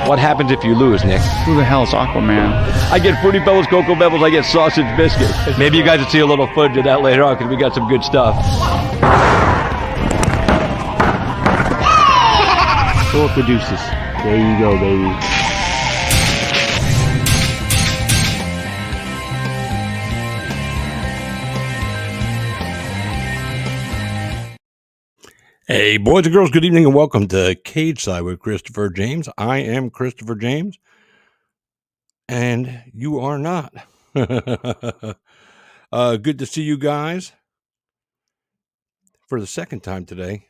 What happens if you lose, Nick? Who the hell is Aquaman? I get Fruity Pebbles, Cocoa Pebbles, I get sausage biscuits. Maybe you guys will see a little footage of that later on because we got some good stuff. Go with the deuces. There you go, baby. Hey, boys and girls, good evening and welcome to Cage Side with Christopher James. I am Christopher James, and you are not. Good to see you guys for the second time today.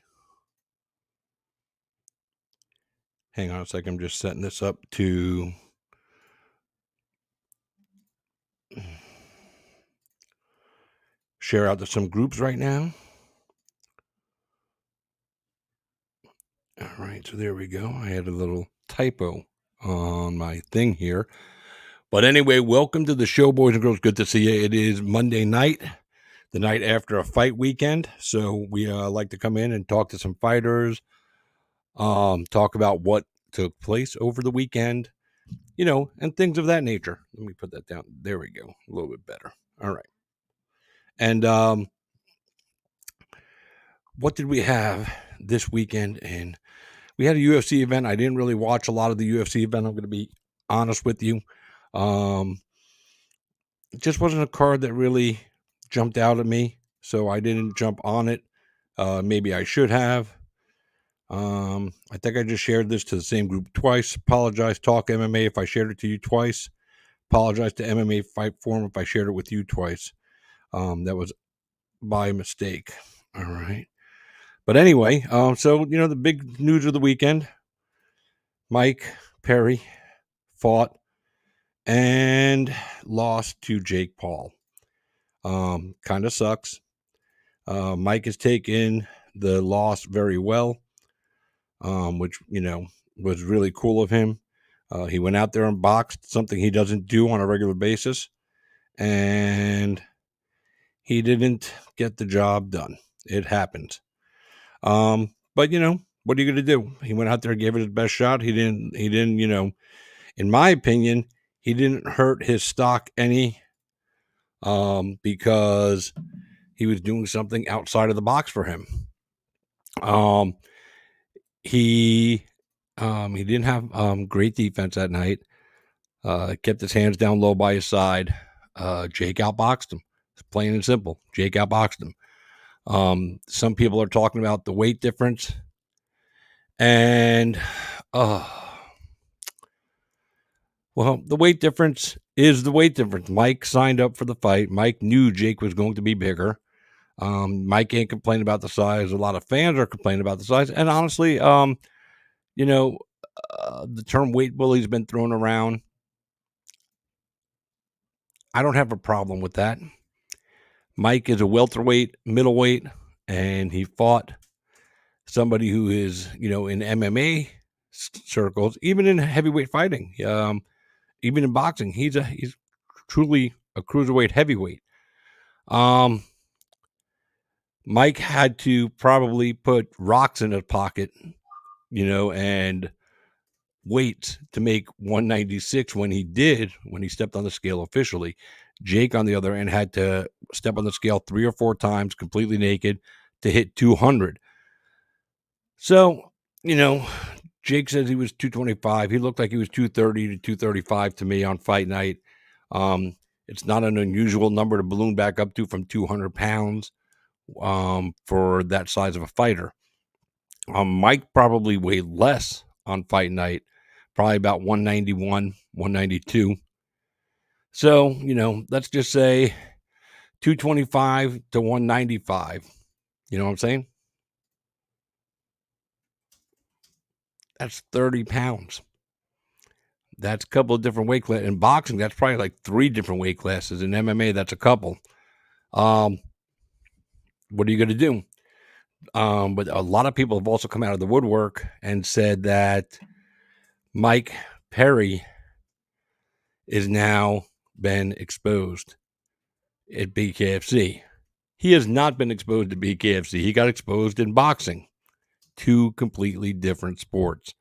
Hang on a second, I'm just setting this up to share out to some groups right now. All right, so there we go. I had a little typo on my thing here. But anyway, welcome to the show, boys and girls. Good to see you. It is Monday night, the night after a fight weekend. So we like to come in and talk to some fighters, talk about what took place over the weekend, you know, and things of that nature. Let me put that down. There we go. A little bit better. All right. And what did we have this weekend? And we had a UFC event. I didn't really watch a lot of the UFC event. I'm going to be honest with you. It just wasn't a card that really jumped out at me, so I didn't jump on it. Maybe I should have. I think I just shared this to the same group twice. Apologize, Talk MMA, if I shared it to you twice. Apologize to MMA Fight Forum if I shared it with you twice. That was by mistake. All right. But anyway, so, you know, the big news of the weekend, Mike Perry fought and lost to Jake Paul. Kind of sucks. Mike has taken the loss very well, which, you know, was really cool of him. He went out there and boxed, something he doesn't do on a regular basis, and he didn't get the job done. It happens. But, you know, what are you going to do? He went out there and gave it his best shot. He didn't, you know, in my opinion, he didn't hurt his stock any, because he was doing something outside of the box for him. He didn't have great defense that night. Kept his hands down low by his side. Jake outboxed him. It's plain and simple. Jake outboxed him. Some people are talking about the weight difference, and well, the weight difference is the weight difference. Mike signed up for the fight. Mike knew Jake was going to be bigger. Mike ain't complaining about the size. A lot of fans are complaining about the size. And honestly, you know, the term weight bully's been thrown around. I don't have a problem with that. Mike is a welterweight, middleweight, and he fought somebody who is, you know, in MMA circles, even in heavyweight fighting, even in boxing, he's truly a cruiserweight heavyweight. Mike had to probably put rocks in his pocket, you know, and weights to make 196 when he stepped on the scale officially. Jake, on the other end, had to step on the scale 3 or 4 times completely naked to hit 200. So, you know, Jake says he was 225. He looked like he was 230 to 235 to me on fight night. It's not an unusual number to balloon back up to from 200 pounds for that size of a fighter. Mike probably weighed less on fight night, probably about 191, 192. So, you know, let's just say 225 to 195. You know what I'm saying? That's 30 pounds. That's a couple of different weight classes. In boxing, that's probably like 3 different weight classes. In MMA, that's a couple. What are you going to do? But a lot of people have also come out of the woodwork and said that Mike Perry is now been exposed at BKFC. He has not been exposed to BKFC. He got exposed in boxing. 2 completely different sports.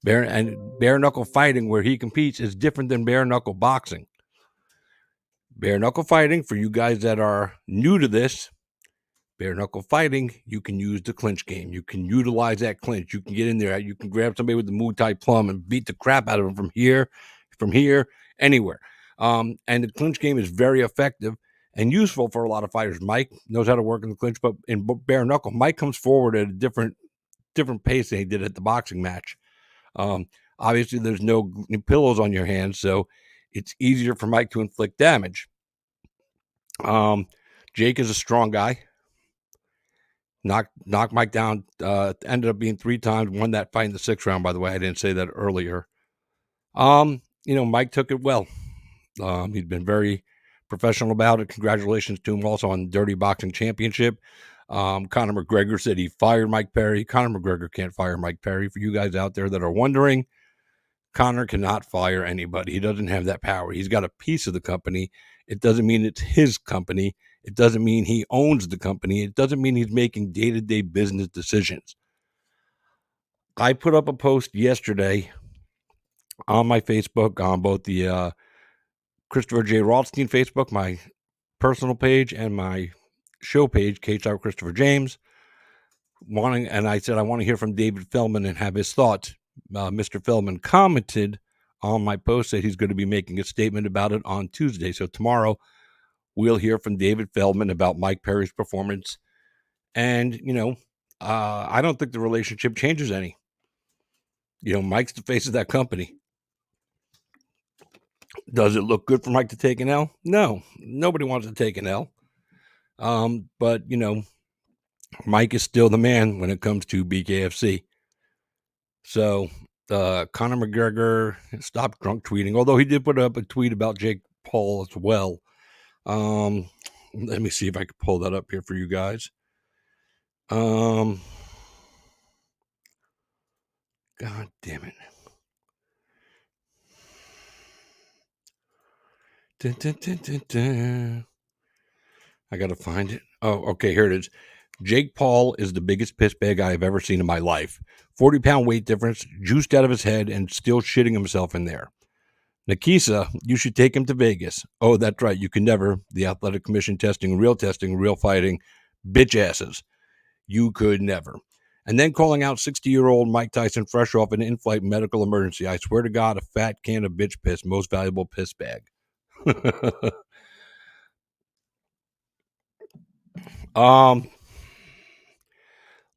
Bare knuckle fighting, where he competes, is different than bare knuckle boxing. Bare knuckle fighting, for you guys that are new to this, bare knuckle fighting, you can use the clinch game. You can utilize that clinch. You can get in there. You can grab somebody with the Muay Thai plum and beat the crap out of them from here, anywhere. And the clinch game is very effective and useful for a lot of fighters. Mike knows how to work in the clinch, but in bare knuckle, Mike comes forward at a different pace than he did at the boxing match. Obviously, there's no pillows on your hands, so it's easier for Mike to inflict damage. Jake is a strong guy. Knocked Mike down. Ended up being 3 times. Won that fight in the 6th round. By the way, I didn't say that earlier. Mike took it well. He's been very professional about it. Congratulations to him also on Dirty Boxing Championship. Conor McGregor said he fired Mike Perry. Conor McGregor can't fire Mike Perry. For you guys out there that are wondering, Conor cannot fire anybody. He doesn't have that power. He's got a piece of the company. It doesn't mean it's his company. It doesn't mean he owns the company. It doesn't mean he's making day-to-day business decisions. I put up a post yesterday on my Facebook, on both the Christopher J. Rothstein Facebook, my personal page, and my show page, K-Star Christopher James, and I said I want to hear from David Feldman and have his thoughts. Mr. Feldman commented on my post that he's going to be making a statement about it on Tuesday. So tomorrow we'll hear from David Feldman about Mike Perry's performance. And, I don't think the relationship changes any. Mike's the face of that company. Does it look good for Mike to take an L? No, nobody wants to take an L. But, Mike is still the man when it comes to BKFC. So, Conor McGregor stopped drunk tweeting, although he did put up a tweet about Jake Paul as well. Let me see if I can pull that up here for you guys. God damn it. Dun, dun, dun, dun, dun. I gotta find it. Oh, okay, here it is. Jake Paul is the biggest piss bag I have ever seen in my life. 40-pound weight difference, juiced out of his head, and still shitting himself in there. Nikisa, you should take him to Vegas. Oh, that's right. You can never. The Athletic Commission testing, real fighting, bitch asses. You could never. And then calling out 60-year-old Mike Tyson fresh off an in-flight medical emergency. I swear to God, a fat can of bitch piss, most valuable piss bag.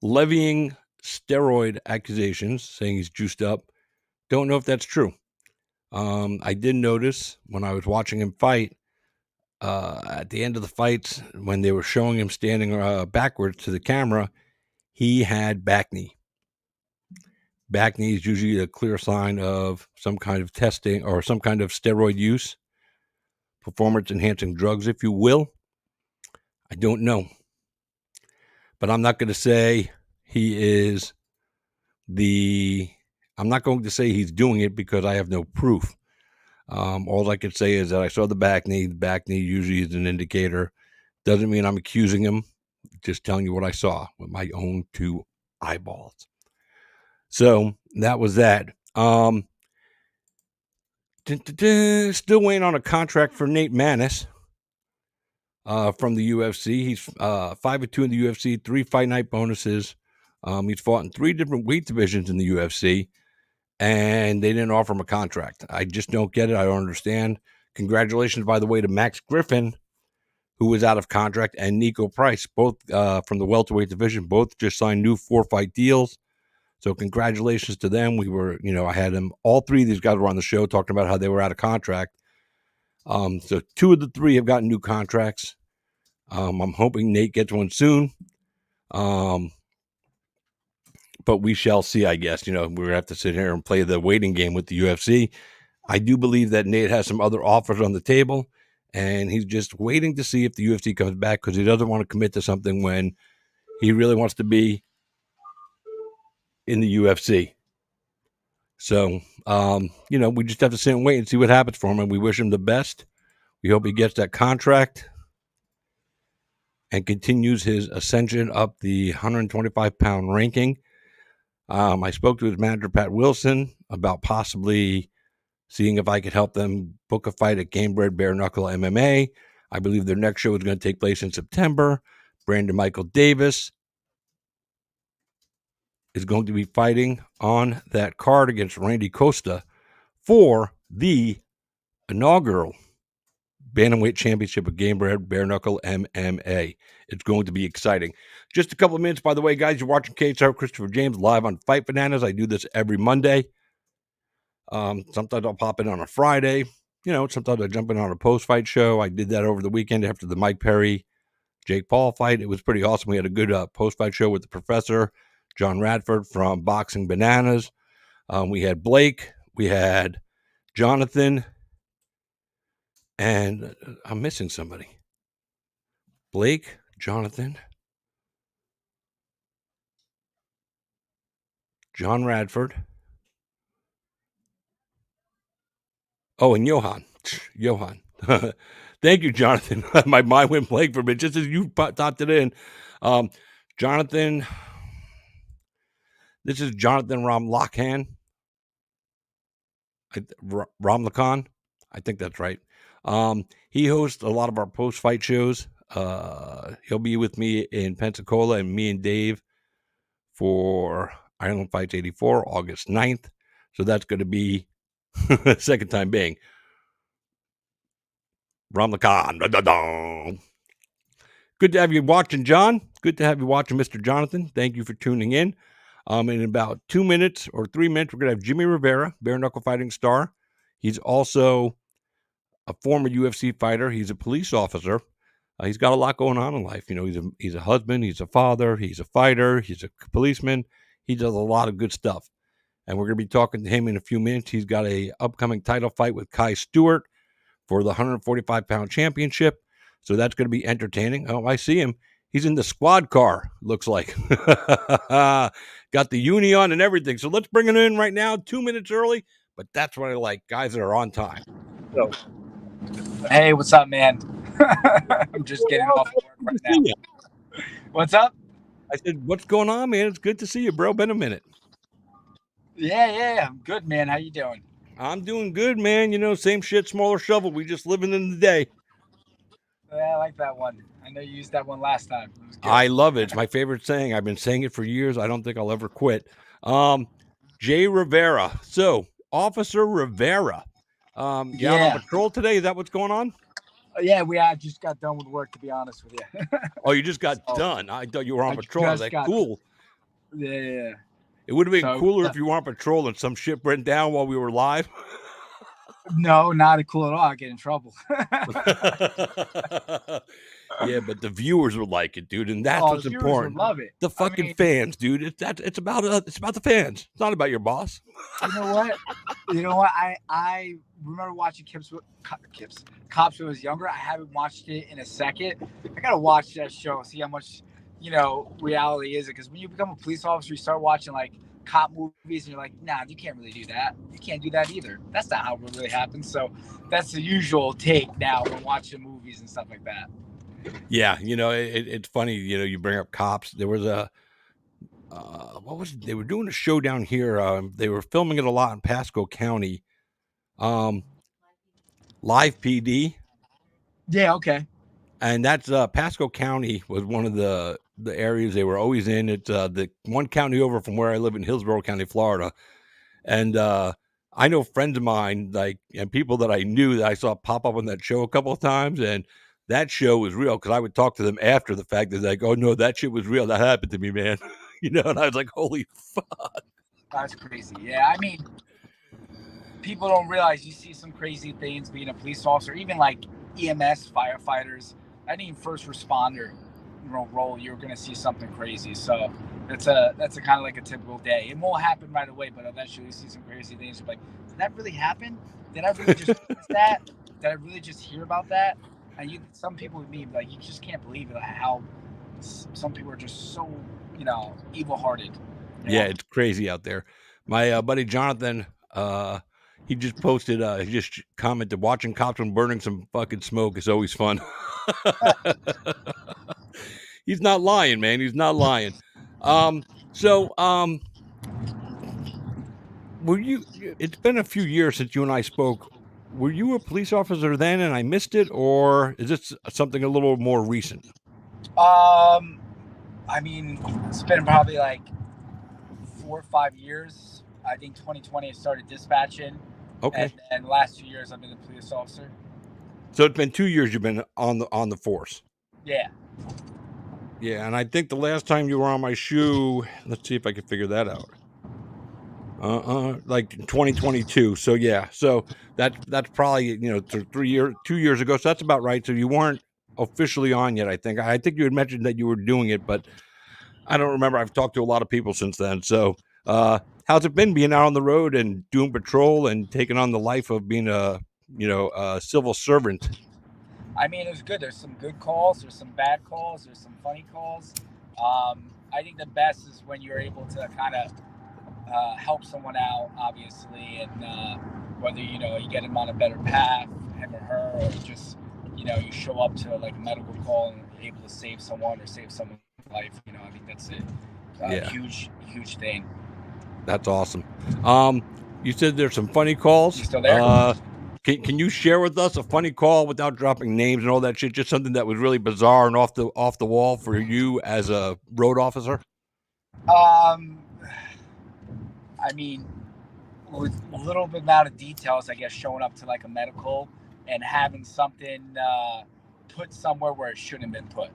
Levying steroid accusations, saying he's juiced up. Don't know if that's true. I did notice when I was watching him fight, at the end of the fights, when they were showing him standing backwards to the camera, he had back knee. Back knee is usually a clear sign of some kind of testing or some kind of steroid use, performance-enhancing drugs, if you will. I don't know. But I'm not going to say I'm not going to say he's doing it because I have no proof. All I can say is that I saw the back knee. The back knee usually is an indicator. Doesn't mean I'm accusing him. Just telling you what I saw with my own 2 eyeballs. So that was that. Still waiting on a contract for Nate Maness from the UFC. He's 5-2 in the UFC, 3 fight night bonuses. He's fought in 3 different weight divisions in the UFC, and they didn't offer him a contract. I just don't get it. I don't understand. Congratulations, by the way, to Max Griffin, who was out of contract, and Nico Price, both from the welterweight division, both just signed new 4-fight deals. So congratulations to them. We were, I had them. All 3 of these guys were on the show talking about how they were out of contract. So 2 of the 3 have gotten new contracts. I'm hoping Nate gets one soon. But we shall see, I guess. We're going to have to sit here and play the waiting game with the UFC. I do believe that Nate has some other offers on the table, and he's just waiting to see if the UFC comes back because he doesn't want to commit to something when he really wants to be in the UFC. So, we just have to sit and wait and see what happens for him, and we wish him the best. We hope he gets that contract and continues his ascension up the 125-pound ranking. I spoke to his manager, Pat Wilson, about possibly seeing if I could help them book a fight at Game Bred Bare Knuckle MMA. I believe their next show is going to take place in September. Brandon Michael Davis is going to be fighting on that card against Randy Costa for the inaugural Bantamweight Championship of Game Bred Bare Knuckle MMA. It's going to be exciting. Just a couple of minutes, by the way, guys. You're watching KSR Christopher James live on Fight Bananas. I do this every Monday. Sometimes I'll pop in on a Friday. Sometimes I jump in on a post-fight show. I did that over the weekend after the Mike Perry, Jake Paul fight. It was pretty awesome. We had a good post-fight show with the professor, John Radford from Boxing Bananas. We had Blake. We had Jonathan. And I'm missing somebody. Blake, Jonathan, John Radford. Oh, and Johan. Thank you, Jonathan. My mind went blank for a minute, just as you popped it in. Jonathan, this is Jonathan Ramlakhan. Ramlakhan, I think that's right. He hosts a lot of our post-fight shows. He'll be with me in Pensacola and me and Dave for Ireland Fights 84, August 9th. So that's going to be second time being. Ramlakhan. Good to have you watching, John. Good to have you watching, Mr. Jonathan. Thank you for tuning in. In about 2 minutes or 3 minutes, we're going to have Jimmie Rivera, bare knuckle fighting star. He's also a former UFC fighter. He's a police officer. He's got a lot going on in life. He's a husband, he's a father, he's a fighter, he's a policeman. He does a lot of good stuff. And we're going to be talking to him in a few minutes. He's got a upcoming title fight with Kai Stewart for the 145-pound championship. So that's going to be entertaining. Oh, I see him. He's in the squad car, looks like. Got the uni on and everything. So let's bring it in right now, 2 minutes early. But that's what I like, guys that are on time. So, hey, what's up, man? I'm just getting off work right now. What's up? I said, what's going on, man? It's good to see you, bro. Been a minute. Yeah. I'm good, man. How you doing? I'm doing good, man. Same shit, smaller shovel. We just living in the day. Yeah, I like that one. I know you used that one last time. It was good. I love it. It's my favorite saying. I've been saying it for years. I don't think I'll ever quit. Jay Rivera. So, Officer Rivera. You out on patrol today? Is that what's going on? Yeah, I just got done with work, to be honest with you. Oh, you just got done. I thought you were on patrol. I was like, cool. Yeah. It would have been cooler if you were on patrol and some shit went down while we were live. No, not cool at all. I get in trouble. Yeah, but the viewers would like it, dude, and that's what's important. Love it. The fucking fans, dude. It's about the fans. It's not about your boss. You know what? I remember watching Cops when I was younger. I haven't watched it in a second. I gotta watch that show, see how much reality is it. Because when you become a police officer, you start watching like cop movies, and you're like, nah, you can't really do that. You can't do that either. That's not how it really happens. So that's the usual take now when watching movies and stuff like that. Yeah, it's funny. You bring up Cops. There was a they were doing a show down here. They were filming it a lot in Pasco County. Live PD. Yeah, okay. And that's Pasco County was one of the areas they were always in. It's the one county over from where I live in Hillsborough County, Florida. And I know friends of mine, and people that I knew that I saw pop up on that show a couple of times, and that show was real because I would talk to them after the fact. They're like, "Oh no, that shit was real. That happened to me, man." And I was like, "Holy fuck!" That's crazy. Yeah, I mean, people don't realize you see some crazy things being a police officer, even like EMS firefighters, any first responder role. You're gonna see something crazy. So that's a kind of like a typical day. It won't happen right away, but eventually you see some crazy things. You're like, did that really happen? Did I really just witness that? Did I really just hear about that? And some people would be like, you just can't believe how some people are just so, evil-hearted. Yeah, it's crazy out there. My buddy Jonathan, he just posted, he just commented, watching cops when burning some fucking smoke is always fun. He's not lying, man. He's not lying. So were you? It's been a few years since you and I spoke. Were you a police officer then, and I missed it, or is this something a little more recent? I mean, it's been probably like 4 or 5 years. I think 2020 I started dispatching. Okay. And the last 2 years I've been a police officer. So it's been 2 years you've been on the force. Yeah. Yeah, and I think the last time you were on my shoe, let's see if I can figure that out. Like 2022. So yeah, so that's probably 2 years ago. So that's about right. So you weren't officially on yet. I think you had mentioned that you were doing it, but I don't remember. I've talked to a lot of people since then. So how's it been being out on the road and doing patrol and taking on the life of being a civil servant? I mean, it was good. There's some good calls. There's some bad calls. There's some funny calls. I think the best is when you're able to kind of help someone out, obviously, and whether you get them on a better path, him or her, or just you show up to like a medical call and you're able to save someone or save someone's life. I think that's a huge thing. That's awesome. You said there's some funny calls. You still there? Can you share with us a funny call without dropping names and all that shit? Just something that was really bizarre and off the wall for you as a road officer. I mean, with a little bit amount of details, I guess, showing up to like a medical and having something put somewhere where it shouldn't have been put.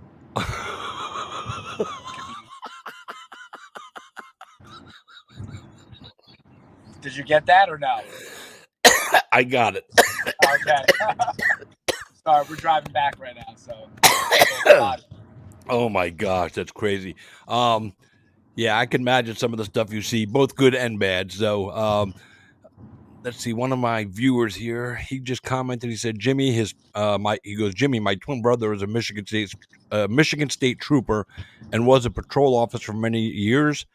Did you get that or no? I got it. Okay. Sorry, we're driving back right now, so. Oh my gosh, that's crazy. Yeah, I can imagine some of the stuff you see, both good and bad. So, let's see. One of my viewers here, he just commented. He said, "Jimmie, Jimmie, my twin brother is a Michigan State trooper, and was a patrol officer for many years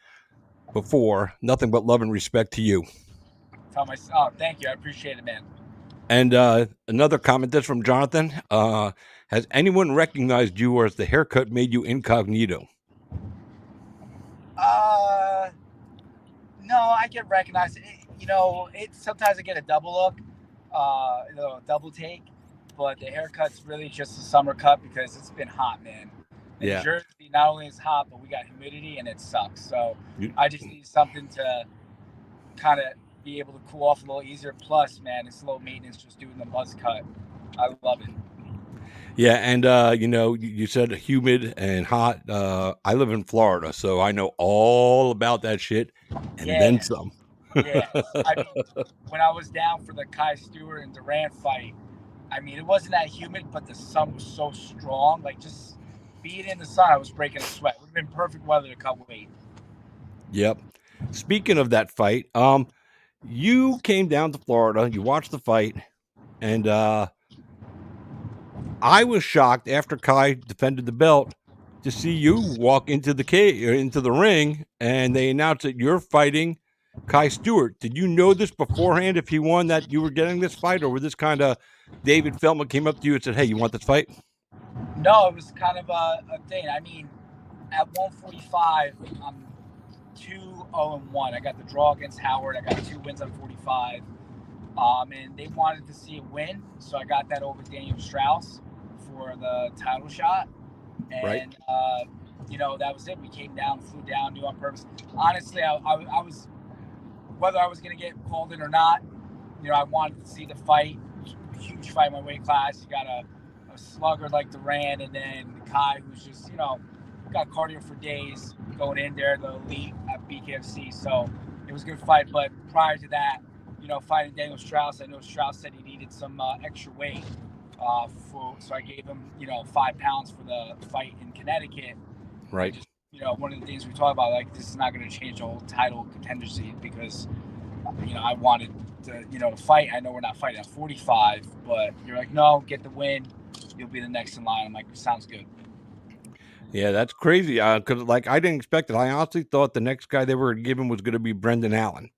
before. Nothing but love and respect to you." Thank you. I appreciate it, man. And another comment that's from Jonathan. Has anyone recognized you, or has the haircut made you incognito? No, I get recognized. Sometimes I get a double look, a double take, but the haircut's really just a summer cut because it's been hot, man. In Jersey, not only is it hot, but we got humidity and it sucks. So I just need something to kind of be able to cool off a little easier. Plus, man, it's low maintenance just doing the buzz cut. I love it. Yeah, and you said humid and hot. I live in Florida, so I know all about that shit, and then some. Yeah, I mean, when I was down for the Kai Stewart and Durant fight, I mean, it wasn't that humid, but the sun was so strong. Like, just being in the sun, I was breaking a sweat. It would have been perfect weather to cut weight. Yep. Speaking of that fight, you came down to Florida, you watched the fight, and I was shocked after Kai defended the belt to see you walk into the ring, and they announced that you're fighting Kai Stewart. Did you know this beforehand if he won that you were getting this fight, or was this kind of David Feldman came up to you and said, "Hey, you want this fight?" No, it was kind of a thing. I mean, at 145, I'm 2-0-1. I got the draw against Howard. I got 2 wins on 45. And they wanted to see a win, so I got that over Daniel Strauss for the title shot. And, right. That was it. We came down, flew down, knew on purpose. Honestly, I was, whether I was going to get called in or not, I wanted to see the fight. Huge fight in my weight class. You got a slugger like Durant, and then Kai, who's just, got cardio for days going in there, the elite at BKFC. So it was a good fight. But prior to that, fighting Daniel Strauss, I know Strauss said he needed some extra weight. So I gave him, 5 pounds for the fight in Connecticut. Right. Just, one of the things we talk about, like, this is not going to change the whole title contendercy because, I wanted to, fight. I know we're not fighting at 45, but you're like, no, get the win. You'll be the next in line. I'm like, sounds good. Yeah, that's crazy. Because I didn't expect it. I honestly thought the next guy they were giving was going to be Brendan Allen.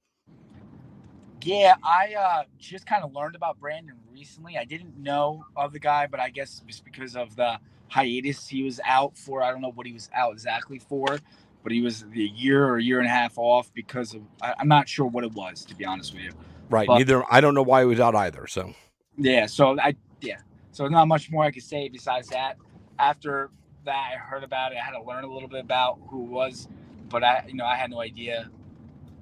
Yeah, I just kind of learned about Brandon recently. I didn't know of the guy, but I guess just because of the hiatus he was out for, I don't know what he was out exactly for, but he was a year or year and a half off because of I'm not sure what it was, to be honest with you. Right. But, Neither. I don't know why he was out either. So yeah. So So not much more I could say besides that. After that, I heard about it. I had to learn a little bit about who it was, but I had no idea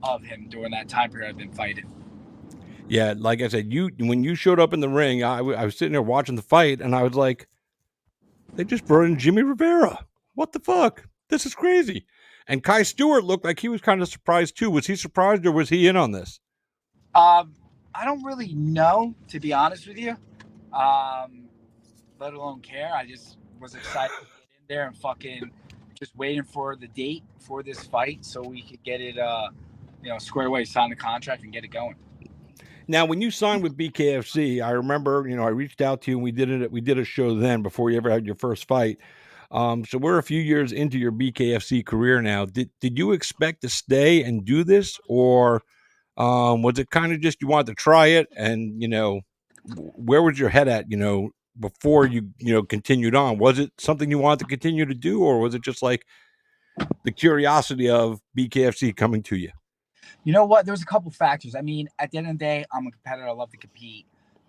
of him during that time period I've been fighting. yeah, like I said, when you showed up in the ring, I was sitting there watching the fight, and I was like, they just brought in Jimmie Rivera. What the fuck? This is crazy. And Kai Stewart looked like he was kind of surprised too. Was he surprised or was he in on this? I don't really know, to be honest with you. Let alone care. I just was excited to get in there and fucking just waiting for the date for this fight so we could get it, square away, sign the contract, and get it going. Now, when you signed with BKFC, I remember, I reached out to you and we did a show then before you ever had your first fight. So we're a few years into your BKFC career now. Did you expect to stay and do this, or was it kind of just you wanted to try it? And where was your head at? Before you continued on, was it something you wanted to continue to do, or was it just like the curiosity of BKFC coming to you? You know what? There's a couple factors. I mean, at the end of the day, I'm a competitor. I love to compete.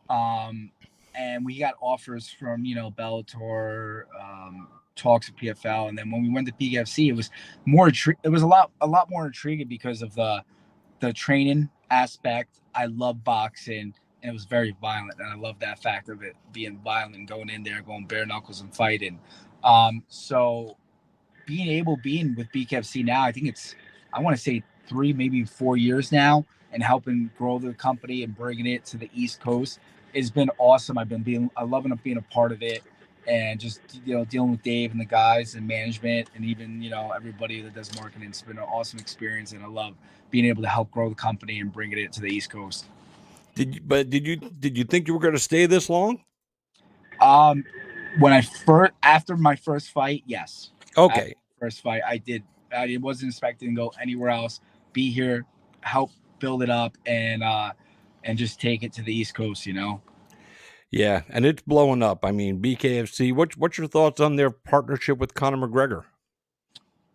And we got offers from, Bellator, talks at PFL. And then when we went to BKFC, it was a lot more intriguing because of the training aspect. I love boxing, and it was very violent. And I love that fact of it being violent and going in there, going bare knuckles and fighting. So being with BKFC now, I think I want to say 3, maybe 4 years now, and helping grow the company and bringing it to the East Coast has been awesome. I loving being a part of it, and just dealing with Dave and the guys and management, and even everybody that does marketing. It's been an awesome experience, and I love being able to help grow the company and bringing it to the East Coast. Did you think you were going to stay this long? After my first fight, yes. Okay. First fight, I did. I wasn't expecting to go anywhere else. Be here, help build it up, and just take it to the East Coast. Yeah, and it's blowing up. I mean, BKFC. What's your thoughts on their partnership with Conor McGregor?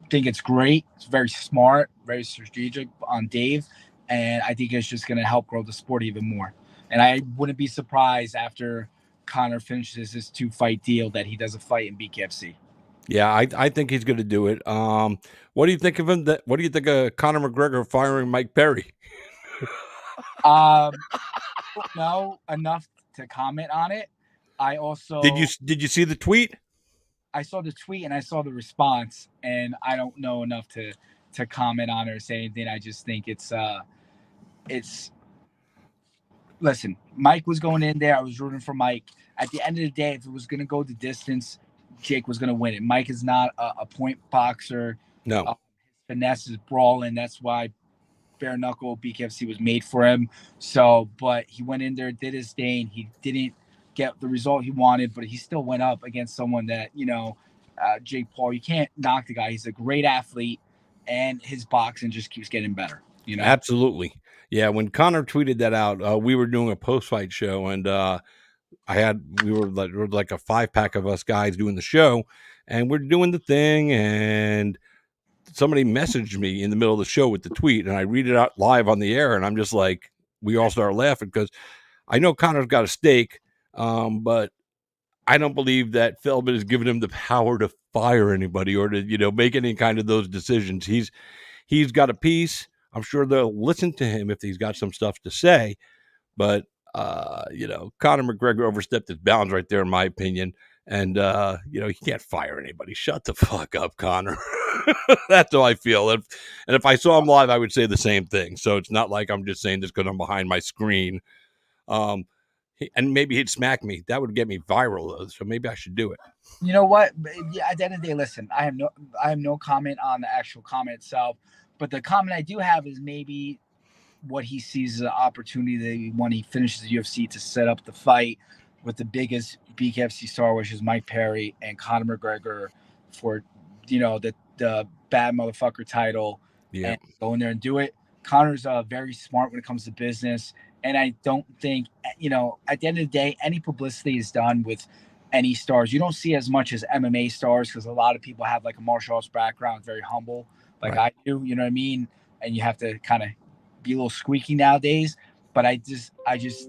I think it's great. It's very smart, very strategic on Dave, and I think it's just going to help grow the sport even more. And I wouldn't be surprised after Conor finishes his 2-fight deal that he does a fight in BKFC. Yeah, I think he's going to do it. What do you think of him? What do you think of Conor McGregor firing Mike Perry? I don't know enough to comment on it. I also did you see the tweet? I saw the tweet and I saw the response, and I don't know enough to comment on it or say anything. I just think it's listen, Mike was going in there. I was rooting for Mike. At the end of the day, if it was going to go the distance, Jake was going to win it. Mike is not a point boxer. No. His finesse is brawling. That's why bare knuckle BKFC was made for him. So, but he went in there, did his thing. He didn't get the result he wanted, but he still went up against someone that, Jake Paul, you can't knock the guy. He's a great athlete, and his boxing just keeps getting better. Absolutely. Yeah, when Conor tweeted that out, we were doing a post-fight show, and we were like a 5-pack of us guys doing the show, and we're doing the thing, and somebody messaged me in the middle of the show with the tweet, and I read it out live on the air, and I'm just like, we all start laughing because I know Conor's got a stake, but I don't believe that Feldman has given him the power to fire anybody or to make any kind of those decisions. He's got a piece. I'm sure they'll listen to him if he's got some stuff to say, but Conor McGregor overstepped his bounds right there, in my opinion. And he can't fire anybody. Shut the fuck up, Conor. That's how I feel. And if I saw him live, I would say the same thing. So it's not like I'm just saying this because I'm behind my screen. And maybe he'd smack me. That would get me viral, though. So maybe I should do it. You know what? At the end of the day, listen, I have no comment on the actual comment itself. But the comment I do have is maybe what he sees as an opportunity when he finishes the UFC to set up the fight with the biggest BKFC star, which is Mike Perry, and Conor McGregor for, the bad motherfucker title. Yeah. And go in there and do it. Conor's very smart when it comes to business. And I don't think, at the end of the day, any publicity is done with any stars. You don't see as much as MMA stars because a lot of people have like a martial arts background, very humble. like Right. I do. You know what I mean? And you have to kind of be a little squeaky nowadays. But I just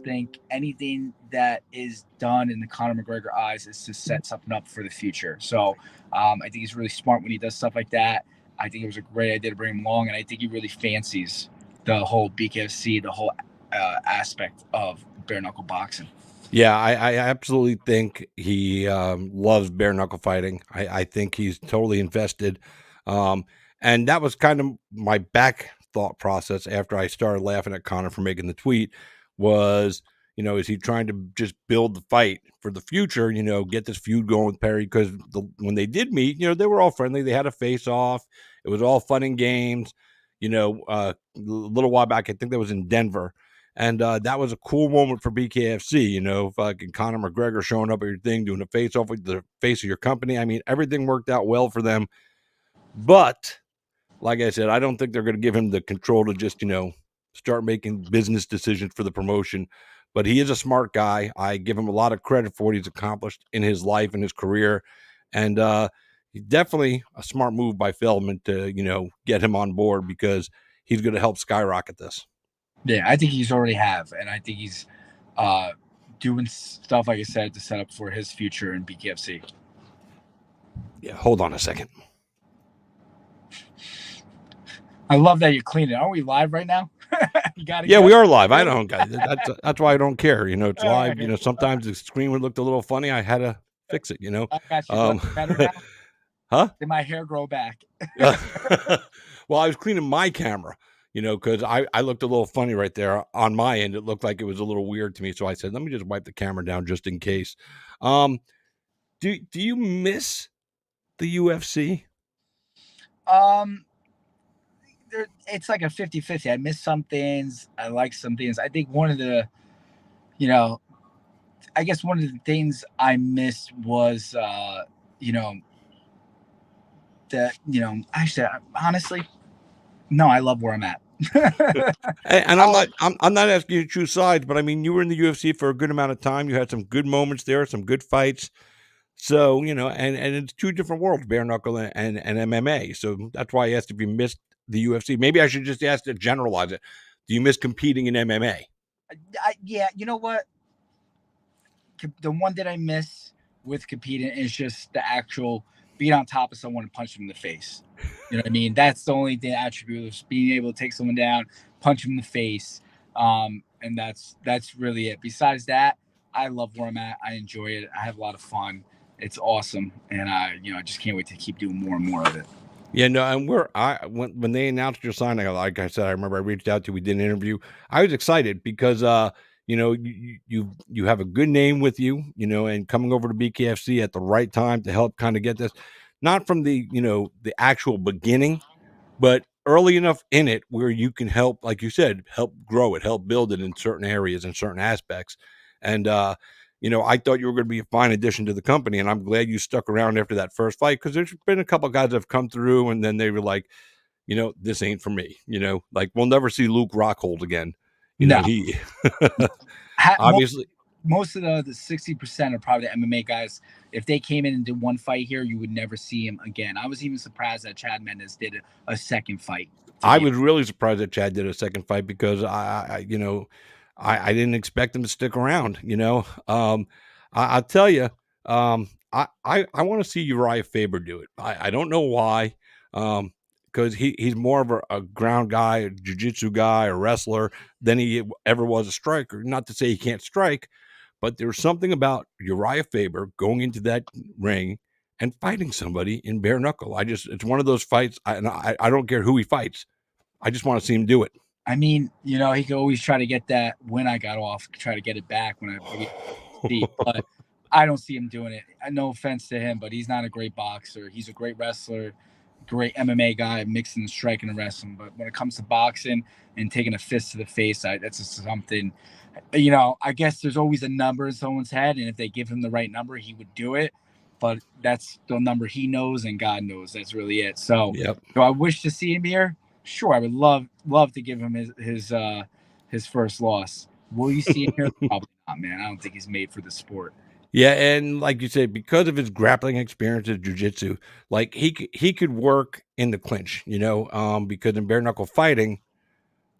think anything that is done in the Conor McGregor eyes is to set something up for the future. So I think he's really smart when he does stuff like that. I think it was a great idea to bring him along, and I think he really fancies the whole BKFC, the whole aspect of bare knuckle boxing. Yeah, I absolutely think he loves bare knuckle fighting. I think he's totally invested. Um, and that was kind of my back thought process after I started laughing at Connor for making the tweet was, is he trying to just build the fight for the future, get this feud going with Perry? Because when they did meet, they were all friendly. They had a face off. It was all fun and games. A little while back, I think that was in Denver. And that was a cool moment for BKFC, fucking Conor McGregor showing up at your thing, doing a face off with the face of your company. I mean, everything worked out well for them. But like I said, I don't think they're going to give him the control to just, start making business decisions for the promotion. But he is a smart guy. I give him a lot of credit for what he's accomplished in his life and his career. And definitely a smart move by Feldman to, get him on board because he's going to help skyrocket this. Yeah, I think he's already have, and I think he's doing stuff, like I said, to set up for his future in BKFC. Yeah, hold on a second. I love that you're cleaning. Are we live right now? You gotta yeah, go. We are live. I don't. That's why I don't care. It's live. Sometimes the screen would look a little funny. I had to fix it. I got you. Better now? Huh? Did my hair grow back? Well, I was cleaning my camera. Because I looked a little funny right there on my end. It looked like it was a little weird to me. So I said, let me just wipe the camera down just in case. Do you miss the UFC? It's like a 50-50. I miss some things. I like some things. I think one of the, I guess one of the things I missed was, actually, honestly, no, I love where I'm at. And I'm not asking you to choose sides, but I mean, you were in the UFC for a good amount of time. You had some good moments there, some good fights. So, and it's two different worlds, bare knuckle and MMA. So that's why I asked if you missed the UFC. Maybe I should just ask to generalize it. Do you miss competing in MMA? Yeah, you know what? The one that I miss with competing is just the actual being on top of someone and punch them in the face. You know what I mean? That's the only thing attribute of being able to take someone down, punch them in the face. And that's really it. Besides that, I love where I'm at. I enjoy it. I have a lot of fun. It's awesome. And I just can't wait to keep doing more and more of it. Yeah, no, and when they announced your signing, like I said, I remember I reached out to you, we did an interview. I was excited because you have a good name with you, and coming over to BKFC at the right time to help kind of get this, not from the the actual beginning, but early enough in it where you can help, like you said, help grow it, help build it in certain areas and certain aspects. And I thought you were going to be a fine addition to the company, and I'm glad you stuck around after that first fight because there's been a couple of guys that have come through, and then they were like, this ain't for me. Like we'll never see Luke Rockhold again. He obviously. Most of the 60% are probably the MMA guys. If they came in and did one fight here, you would never see him again. I was even surprised that Chad Mendes did a second fight. I was really surprised that Chad did a second fight because I didn't expect him to stick around. I'll tell you, I want to see Uriah Faber do it. I don't know why, because he's more of a ground guy, a jiu-jitsu guy, a wrestler than he ever was a striker. Not to say he can't strike, but there's something about Uriah Faber going into that ring and fighting somebody in bare knuckle. It's one of those fights. I don't care who he fights. I just want to see him do it. I mean, he could always try to get that when I got off, try to get it back when I but I don't see him doing it. No offense to him, but he's not a great boxer. He's a great wrestler, great MMA guy, mixing striking and wrestling. But when it comes to boxing and taking a fist to the face, that's just something, I guess there's always a number in someone's head. And if they give him the right number, he would do it. But that's the number he knows and God knows. That's really it. So, Do I wish to see him here? Sure, I would love to give him his first loss. Will you see him here? Probably not, man. I don't think he's made for the sport. Yeah, and like you said, because of his grappling experience in jiu-jitsu, like he could work in the clinch, because in bare knuckle fighting,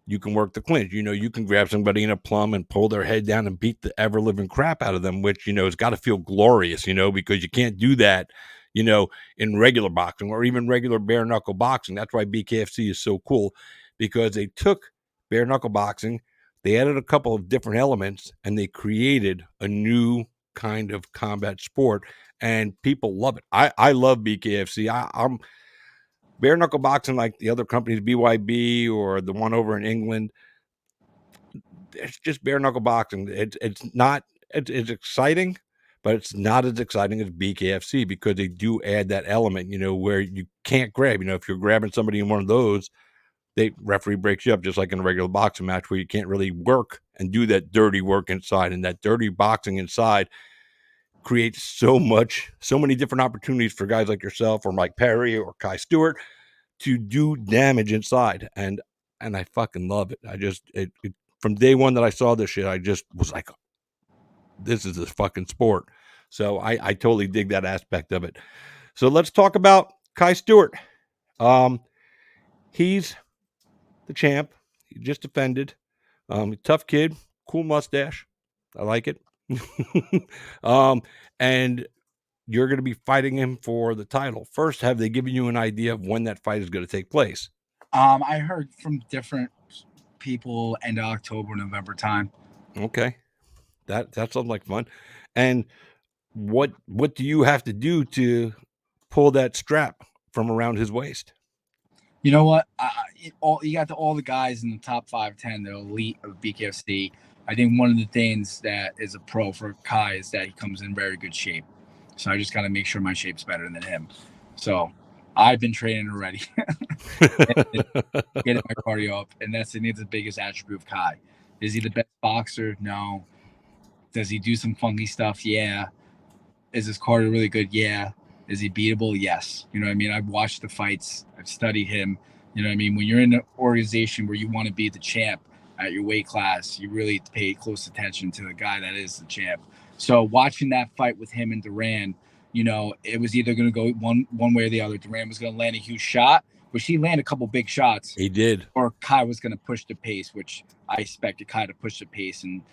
you can work the clinch. You can grab somebody in a plum and pull their head down and beat the ever living crap out of them, which has got to feel glorious, because you can't do that, in regular boxing or even regular bare knuckle boxing. That's why BKFC is so cool, because they took bare knuckle boxing, they added a couple of different elements, and they created a new kind of combat sport, and people love it. I love BKFC. I'm bare knuckle boxing, like the other companies, BYB or the one over in England. It's just bare knuckle boxing. It's not it's exciting, but it's not as exciting as BKFC, because they do add that element, where you can't grab. If you're grabbing somebody in one of those, they referee breaks you up, just like in a regular boxing match, where you can't really work and do that dirty work inside. And that dirty boxing inside creates so many different opportunities for guys like yourself or Mike Perry or Kai Stewart to do damage inside. And I fucking love it. From day one that I saw this shit, I just was like, this is a fucking sport. So I totally dig that aspect of it. So let's talk about Kai Stewart. He's the champ. He just defended. Tough kid, cool mustache. I like it. And you're going to be fighting him for the title. First, have they given you an idea of when that fight is going to take place? I heard from different people end of October, November time. Okay. That sounds like fun. And what do you have to do to pull that strap from around his waist? You know what? You got all the guys in the top 5-10, the elite of BKFC. I think one of the things that is a pro for Kai is that he comes in very good shape. So I just got to make sure my shape's better than him. So I've been training already, getting my cardio up, and that's the biggest attribute of Kai. Is he the best boxer? No. Does he do some funky stuff? Yeah. Is his cardio really good? Yeah. Is he beatable? Yes. You know what I mean? I've watched the fights. I've studied him. You know what I mean? When you're in an organization where you want to be the champ at your weight class, you really pay close attention to the guy that is the champ. So watching that fight with him and Duran, it was either going to go one way or the other. Duran was going to land a huge shot, which he landed a couple big shots. He did. Or Kai was going to push the pace, which I expected Kai to push the pace. And,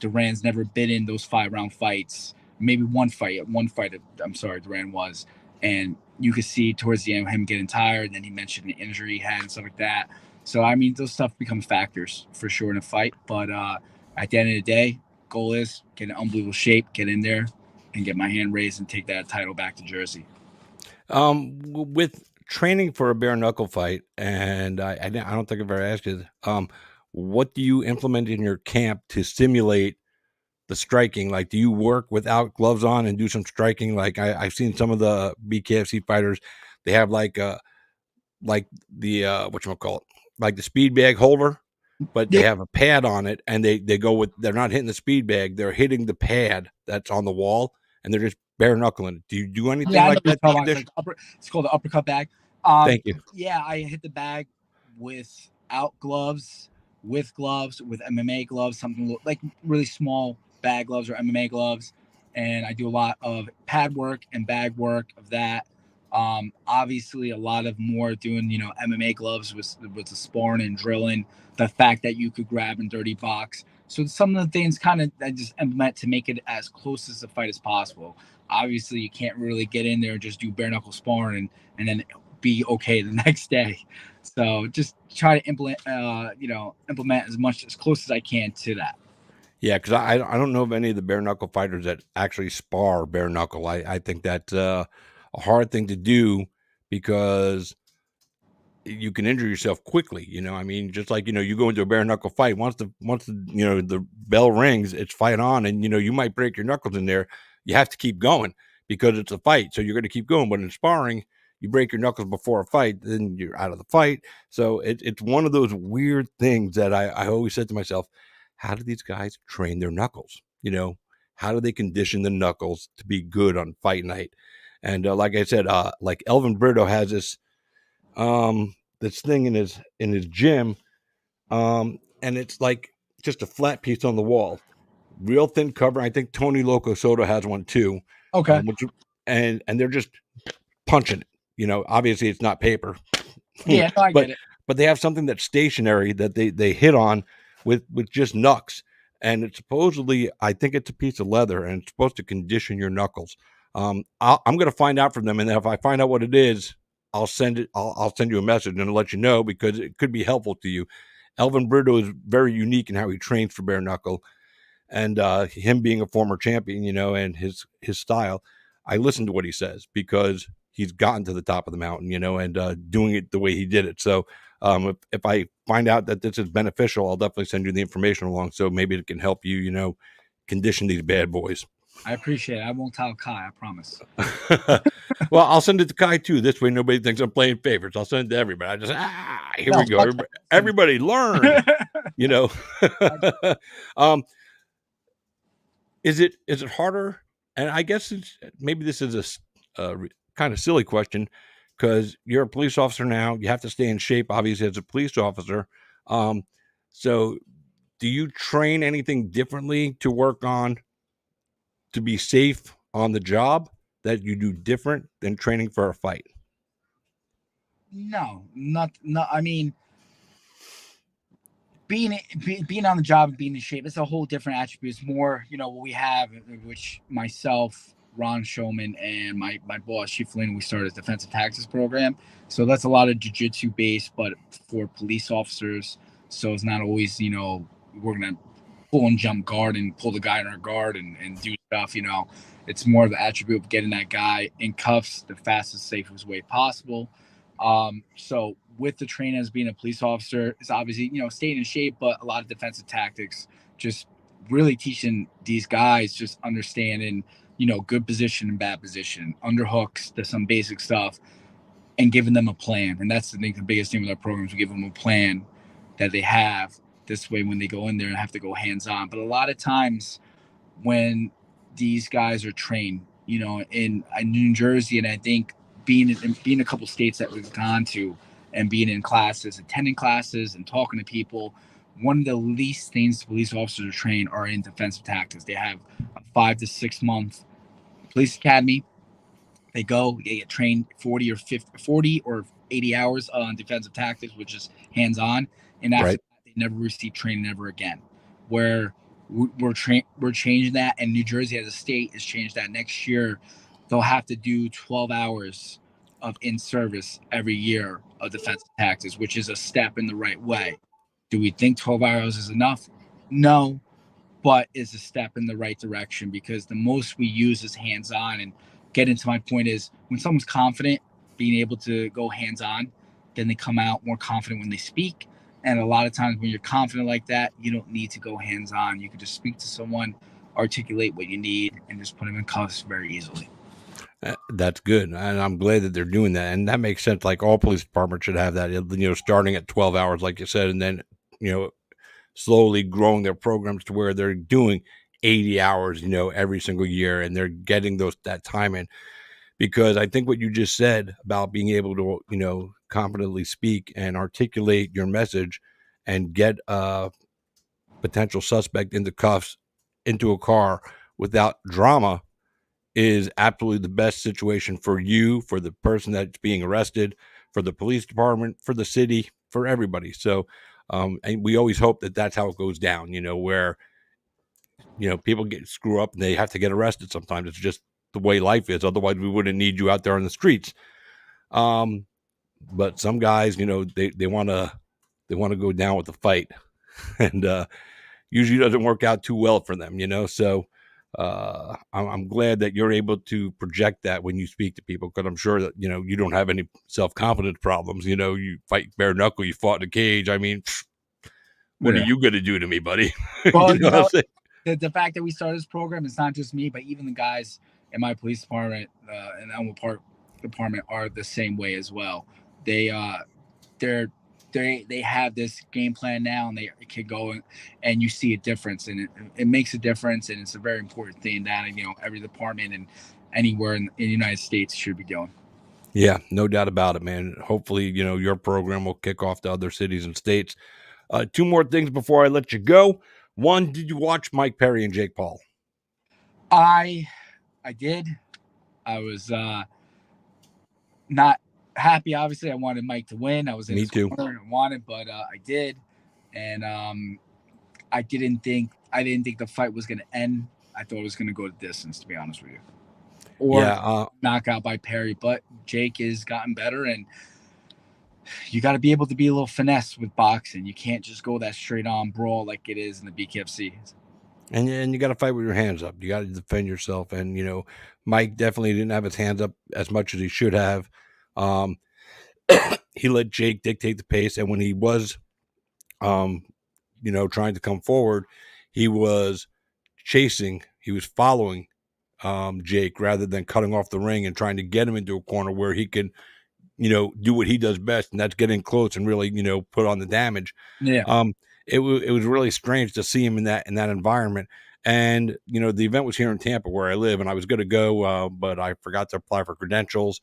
Duran's never been in those 5-round fights. Maybe one fight, Duran was. And you could see towards the end him getting tired. And then he mentioned the injury he had and stuff like that. So, I mean, those stuff become factors for sure in a fight. But at the end of the day, goal is get in unbelievable shape, get in there, and get my hand raised and take that title back to Jersey. With training for a bare knuckle fight, and I don't think I've ever asked you, what do you implement in your camp to simulate the striking? Like, do you work without gloves on and do some striking? Like I've seen some of the BKFC fighters, they have like the whatchamacallit, like the speed bag holder, but they have a pad on it, and they go with, they're not hitting the speed bag, they're hitting the pad that's on the wall, and they're just bare knuckling. Do you do anything like that? It's called the uppercut bag. Thank you. Yeah, I hit the bag without gloves, with gloves, with MMA gloves, something like really small bag gloves or MMA gloves, and I do a lot of pad work and bag work of that. Obviously, a lot of more doing MMA gloves with the sparring and drilling. The fact that you could grab and dirty box. So some of the things kind of I just implement to make it as close as the fight as possible. Obviously, you can't really get in there and just do bare knuckle sparring and then be okay the next day. So just try to implement as close as I can to that. Yeah, because I don't know of any of the bare knuckle fighters that actually spar bare knuckle. I think that's a hard thing to do, because you can injure yourself quickly. I mean, just like, you go into a bare knuckle fight, once the the bell rings, it's fight on, and you might break your knuckles in there. You have to keep going because it's a fight, so you're going to keep going. But in sparring, you break your knuckles before a fight, then you're out of the fight. So it's one of those weird things that I always said to myself, how do these guys train their knuckles? How do they condition the knuckles to be good on fight night? And like I said, like Elvin Brito has this thing in his gym, and it's like just a flat piece on the wall. real thin cover. I think Tony Loco Soda has one too. Okay. And they're just punching it. Obviously it's not paper. Yeah, no, I but get it. but they have something that's stationary that they hit on with just knucks, and it's supposedly, I think it's a piece of leather, and it's supposed to condition your knuckles. I'm going to find out from them, and if I find out what it is, I'll send it. I'll send you a message and let you know, because it could be helpful to you. Elvin Brito is very unique in how he trains for bare knuckle, and him being a former champion, and his style. I listen to what he says because he's gotten to the top of the mountain, and doing it the way he did it. So if I find out that this is beneficial, I'll definitely send you the information along, so maybe it can help you, condition these bad boys. I appreciate it. I won't tell Kai, I promise. Well, I'll send it to Kai too. This way nobody thinks I'm playing favorites. I'll send it to everybody. I just, here we go. Everybody learn, Is it harder? And I guess maybe this is a kind of silly question, because you're a police officer now. You have to stay in shape, obviously, as a police officer. So do you train anything differently to work on to be safe on the job that you do different than training for a fight? No. I mean, being on the job and being in shape, it's a whole different attribute. It's more, what we have, which myself, Ron Showman, and my boss, Chief Lynn, we started a defensive tactics program. So that's a lot of jiu-jitsu based, but for police officers. So it's not always, we're going to pull and jump guard and pull the guy in our guard and do stuff. It's more of the attribute of getting that guy in cuffs the fastest, safest way possible. So with the training as being a police officer, it's obviously, staying in shape, but a lot of defensive tactics, just really teaching these guys, just understanding, good position and bad position, underhooks, there's some basic stuff, and giving them a plan. And that's, I think, the biggest thing with our programs. We give them a plan that they have. This way, when they go in there and have to go hands-on. But a lot of times when these guys are trained, in New Jersey, and I think being a couple states that we've gone to, and being in classes, attending classes and talking to people, one of the least things police officers are trained are in defensive tactics. They have a 5 to 6 month police academy. They get trained 40 or 80 hours on defensive tactics, which is hands-on. And after that, they never receive training ever again. Where we're changing that, and New Jersey as a state has changed that. Next year, they'll have to do 12 hours of in-service every year of defensive tactics, which is a step in the right way. Do we think 12 hours is enough? No, but is a step in the right direction, because the most we use is hands-on. And getting to my point is, when someone's confident, being able to go hands-on, then they come out more confident when they speak. And a lot of times when you're confident like that, you don't need to go hands-on. You can just speak to someone, articulate what you need, and just put them in cuffs very easily. That's good, and I'm glad that they're doing that, and that makes sense. Like, all police departments should have that, starting at 12 hours, like you said, and then, slowly growing their programs to where they're doing 80 hours, every single year, and they're getting that time in. Because I think what you just said about being able to, confidently speak and articulate your message and get a potential suspect into cuffs, into a car without drama, is absolutely the best situation for you, for the person that's being arrested, for the police department, for the city, for everybody. So, and we always hope that that's how it goes down, where, people screw up and they have to get arrested. Sometimes it's just the way life is. Otherwise, we wouldn't need you out there on the streets. But some guys, they want to go down with the fight, and usually doesn't work out too well for them, So I'm glad that you're able to project that when you speak to people, because I'm sure that, you don't have any self-confidence problems. You fight bare knuckle, you fought in a cage. I mean, what are you going to do to me, buddy? Well, the fact that we started this program, it's not just me, but even the guys in my police department and Elmwood Park department are the same way as well. They have this game plan now, and they can go and you see a difference, and it makes a difference, and it's a very important thing that every department and anywhere in the United States should be doing. Yeah, no doubt about it, man. Hopefully, your program will kick off to other cities and states. 2 more things before I let you go. One, did you watch Mike Perry and Jake Paul? I did. I was not happy. Obviously, I wanted Mike to win. I was in Me his too. corner and wanted, but I did, and I didn't think the fight was going to end. I thought it was going to go to distance, to be honest with you, or Yeah, knockout by Perry. But Jake has gotten better, and you got to be able to be a little finesse with boxing. You can't just go that straight on brawl like it is in the BKFC. and you got to fight with your hands up. You got to defend yourself. And Mike definitely didn't have his hands up as much as he should have. He let Jake dictate the pace, and when he was, trying to come forward, he was chasing. He was following Jake rather than cutting off the ring and trying to get him into a corner where he could, do what he does best, and that's get in close and really, put on the damage. Yeah. It was really strange to see him in that environment. And the event was here in Tampa where I live, and I was going to go, but I forgot to apply for credentials.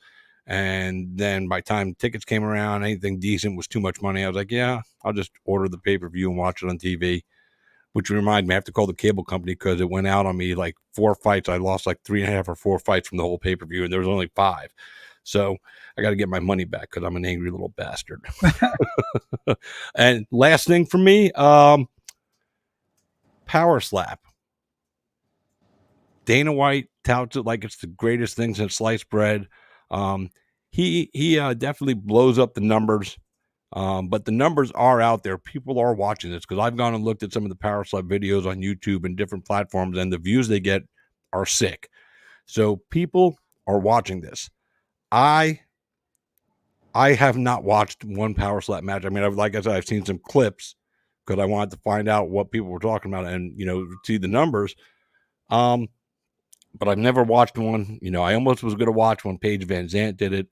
And then by the time tickets came around, anything decent was too much money. I was like, yeah, I'll just order the pay-per-view and watch it on TV. Which reminds me, I have to call the cable company because it went out on me like 4 fights. I lost like 3.5 or 4 fights from the whole pay-per-view, and there was only 5. So I got to get my money back because I'm an angry little bastard. And last thing for me, power slap. Dana White touts it like it's the greatest thing since sliced bread. He definitely blows up the numbers. But the numbers are out there. People are watching this because I've gone and looked at some of the power slap videos on YouTube and different platforms, and the views they get are sick. So people are watching this. I have not watched one power slap match. I mean, like I said, I've seen some clips because I wanted to find out what people were talking about and see the numbers. But I've never watched one. I almost was going to watch when Paige Van Zant did it,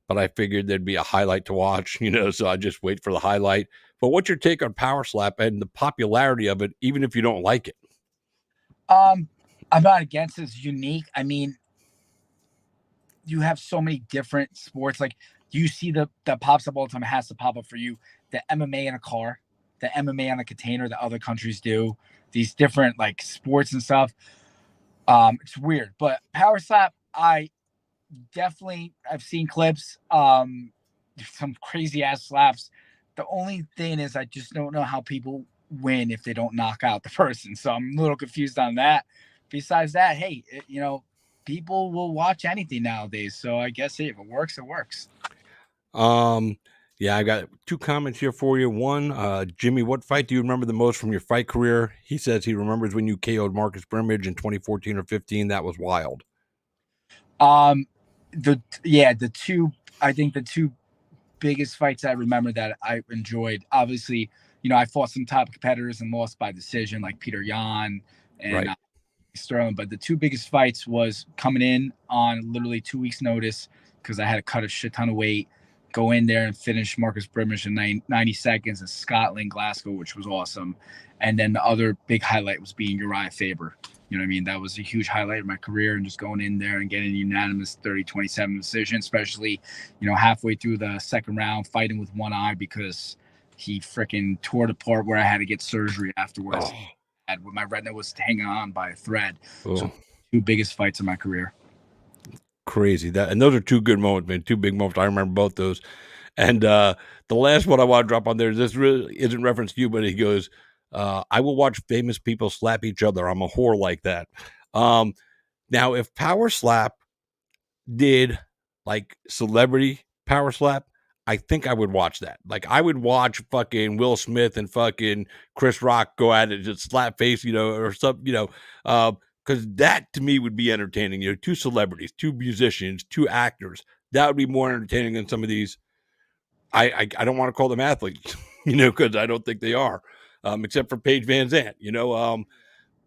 but I figured there'd be a highlight to watch, so I just wait for the highlight. But what's your take on power slap and the popularity of it, even if you don't like it? I'm not against it. It's unique. I mean, you have so many different sports. Like you see that pops up all the time. It has to pop up for you. The MMA in a car, the MMA on a container that other countries do. These different like sports and stuff. It's weird, but power slap, I've seen clips, some crazy ass slaps. The only thing is I just don't know how people win if they don't knock out the person. So I'm a little confused on that. Besides that, hey, people will watch anything nowadays. So I guess if it works, it works. Yeah, I got 2 comments here for you. One, Jimmie, what fight do you remember the most from your fight career? He says he remembers when you KO'd Marcus Brimage in 2014 or 15. That was wild. The two biggest fights I remember that I enjoyed, obviously, I fought some top competitors and lost by decision like Peter Yan and Right. Sterling, but the 2 biggest fights was coming in on literally 2 weeks notice because I had to cut a shit ton of weight, go in there and finish Marcus Brimage in 90 seconds in Scotland, Glasgow, which was awesome. And then the other big highlight was being Uriah Faber. You know what I mean? That was a huge highlight of my career, and just going in there and getting a unanimous 30-27 decision, especially, halfway through the second round, fighting with one eye because he freaking tore it apart where I had to get surgery afterwards. Oh. And my retina was hanging on by a thread. Oh. So 2 biggest fights of my career. Crazy. And those are 2 good moments, man. 2 big moments. I remember both those. And the last one I want to drop on there, this really isn't reference to you, but he goes, I will watch famous people slap each other. I'm a whore like that. Now, if power slap did like celebrity power slap, I think I would watch that. Like I would watch fucking Will Smith and fucking Chris Rock go at it, just slap face, or something, because that to me would be entertaining. 2 celebrities, 2 musicians, 2 actors. That would be more entertaining than some of these. I don't want to call them athletes, because I don't think they are, except for Paige Van Zant,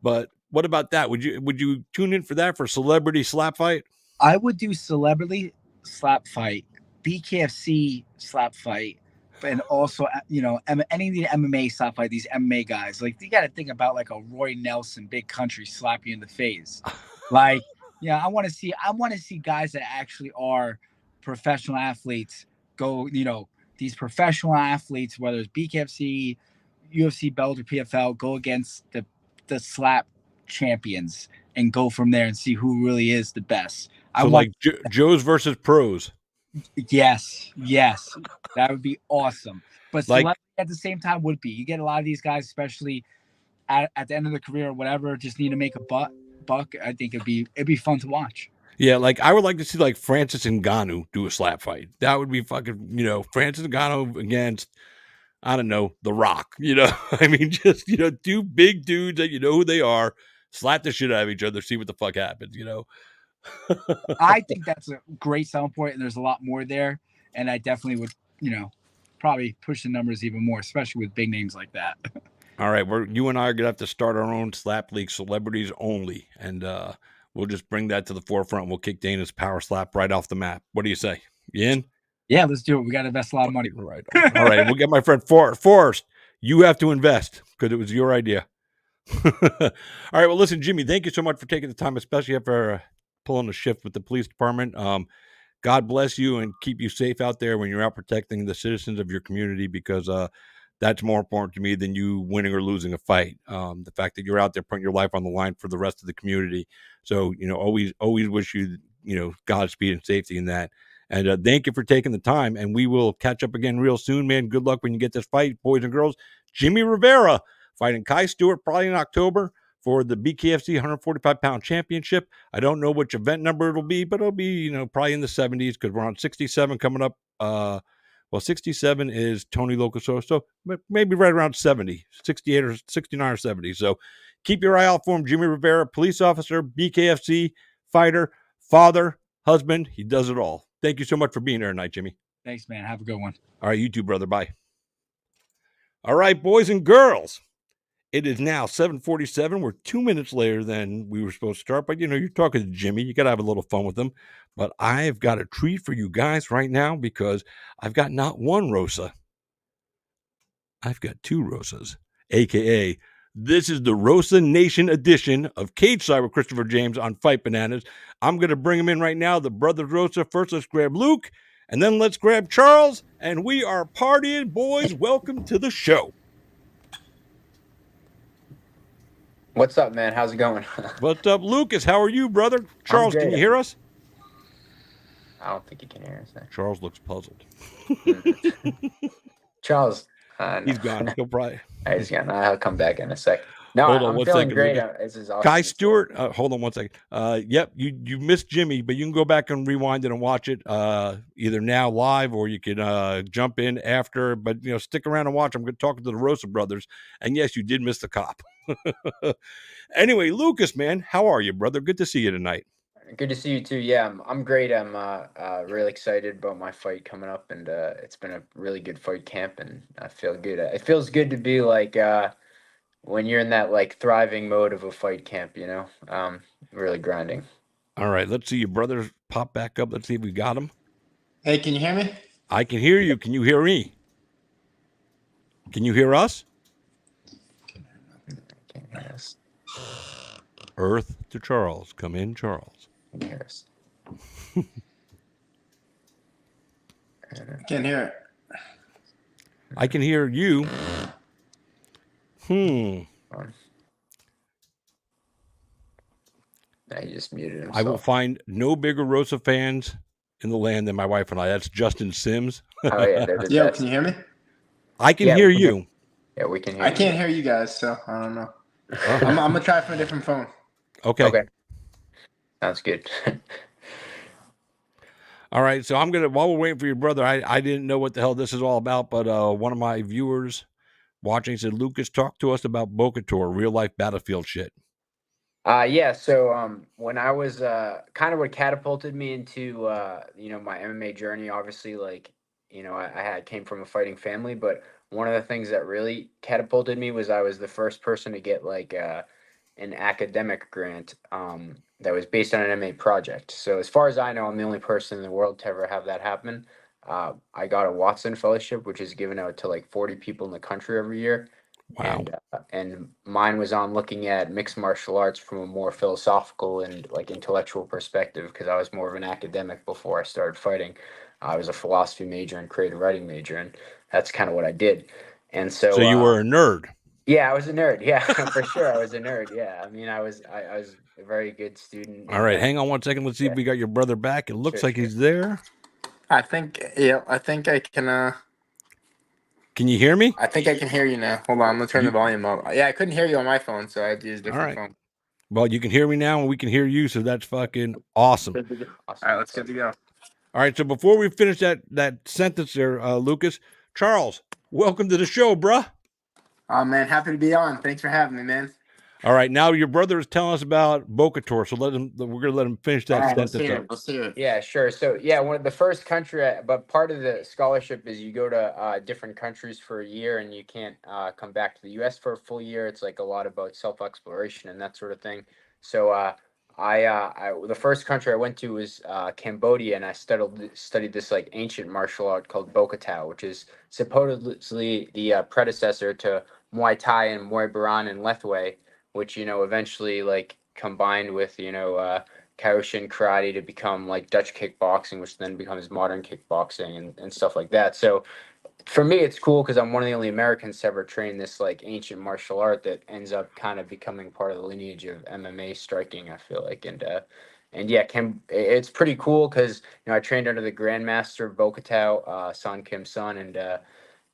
But what about that? Would you tune in for that for celebrity slap fight? I would do celebrity slap fight, BKFC slap fight, and also any of the MMA slap fight. These MMA guys, like you got to think about like a Roy Nelson, Big Country slap you in the face, like I want to see guys that actually are professional athletes go. These professional athletes, whether it's BKFC, UFC, Bellator, PFL, go against the slap champions and go from there and see who really is the best. So like Joe's versus pros. Yes, that would be awesome. But Like- celebrity at the same time would be. You get a lot of these guys, especially at the end of their career or whatever, just need to make a buck. I think it'd be fun to watch. Yeah, like I would like to see like Francis Ngannou do a slap fight. That would be fucking, Francis Ngannou against, I don't know, The Rock. I mean, just two big dudes that who they are, slap the shit out of each other, see what the fuck happens. I think that's a great selling point, and there's a lot more there. And I definitely would, probably push the numbers even more, especially with big names like that. All right, you and I are gonna have to start our own slap league, celebrities only, and we'll just bring that to the forefront. We'll kick Dana's power slap right off the map. What do you say? You in? Yeah, let's do it. We got to invest a lot of money. Right. All right, we'll get my friend Forrest. You have to invest because it was your idea. All right. Well, listen, Jimmie, thank you so much for taking the time, especially after pulling a shift with the police department. God bless you and keep you safe out there when you're out protecting the citizens of your community, because that's more important to me than you winning or losing a fight. The fact that you're out there putting your life on the line for the rest of the community. So, always wish you, Godspeed and safety in that. And thank you for taking the time. And we will catch up again real soon, man. Good luck when you get this fight, boys and girls. Jimmie Rivera fighting Kai Stewart probably in October for the BKFC 145-pound championship. I don't know which event number it'll be, but it'll be, probably in the 70s, because we're on 67 coming up. 67 is Tony Locoso, so maybe right around 70, 68 or 69 or 70. So keep your eye out for him. Jimmie Rivera, police officer, BKFC fighter, father, husband. He does it all. Thank you so much for being here tonight, Jimmie. Thanks, man. Have a good one. All right, you too, brother. Bye. All right, boys and girls. It is now 7:47. We're 2 minutes later than we were supposed to start. But, you're talking to Jimmie. You got to have a little fun with him. But I've got a treat for you guys right now, because I've got not one Rosa. I've got two Rosas, a.k.a. this is the Rosa Nation edition of Cage Side with Christopher James on Fight Bananas. I'm going to bring him in right now, the Brothers Rosa. First, let's grab Luke, and then let's grab Charles, and we are partying, boys. Welcome to the show. What's up, man? How's it going? What's up, Lucas? How are you, brother? Charles, can you hear us? I don't think you can hear us. Charles looks puzzled. Charles, he's gone. He'll probably. He's gone. I'll come back in a sec. No, Hold on I'm one feeling second, great. Lucas. This is awesome. Kai Stewart, hold on one second. Yep, you missed Jimmie, but you can go back and rewind it and watch it either now live, or you can jump in after. But stick around and watch. I'm going to talk to the Rosa brothers, and yes, you did miss the cop. Anyway, Lucas, man, how are you, brother? Good to see you tonight. Good to see you too. Yeah, I'm great. I'm really excited about my fight coming up, and it's been a really good fight camp, and I feel good. It feels good to be like when you're in that like thriving mode of a fight camp, really grinding. All right, let's see your brothers pop back up. Let's see if we got them. Hey, can you hear me? I can hear you. Can you hear me? Can you hear us? Can't hear us. Earth to Charles. Come in, Charles. Can you hear us? Can't hear it. I can hear you. Now he just muted himself. I will find no bigger Rosa fans in the land than my wife and I. That's Justin Sims. Oh yeah, they're the Yo, best. can you hear me? I can Yeah, hear we can you. Yeah, we can hear I you. can't hear you guys, so I don't know. I'm gonna try from a different phone. Okay. Sounds good. All right. So while we're waiting for your brother, I didn't know what the hell this is all about, but one of my viewers watching said, Lucas, talk to us about Boca Tour, real life battlefield shit. Yeah, so when I was kind of what catapulted me into my MMA journey, obviously, like, I came from a fighting family, but one of the things that really catapulted me was I was the first person to get like an academic grant that was based on an MMA project. So as far as I know, I'm the only person in the world to ever have that happen. I got a Watson Fellowship, which is given out to like 40 people in the country every year. Wow. And mine was on looking at mixed martial arts from a more philosophical and like intellectual perspective, because I was more of an academic before I started fighting. I was a philosophy major and creative writing major, and that's kind of what I did. And So so you were a nerd. yeah, I was a nerd. Yeah, for sure, I was a nerd. Yeah, I mean, I was a very good student, All and right, hang on one second. Let's see if yeah, we got your brother back. It looks sure, like sure. he's there. I think, yeah, I think I can. Can you hear me? I think I can hear you now. Hold on, I'm gonna turn the You volume up. Yeah, I couldn't hear you on my phone, so I had to use a all different right? phone. Well, you can hear me now, and we can hear you, so that's fucking awesome. All Awesome. right, let's get to go. All right, so before we finish that sentence there, Lucas, Charles, welcome to the show, bruh. Oh man, happy to be on. Thanks for having me, man. All right, now your brother is telling us about Bocator, so we're gonna let him finish All that right, let's sentence hear up. it. Let's hear it. Yeah, sure. So yeah, one of the first country, but part of the scholarship is you go to different countries for a year, and you can't come back to the U.S. for a full year. It's like a lot about self exploration and that sort of thing. So the first country I went to was Cambodia, and I studied this like ancient martial art called Bokatao, which is supposedly the predecessor to Muay Thai and Muay Boran and Lethwei, which eventually like combined with Kyokushin karate to become like Dutch kickboxing, which then becomes modern kickboxing and stuff like that. So for me, it's cool because I'm one of the only Americans to ever train this like ancient martial art that ends up kind of becoming part of the lineage of MMA striking. I feel like, and yeah, it's pretty cool because I trained under the Grandmaster of Bokatao, San Kim Sun,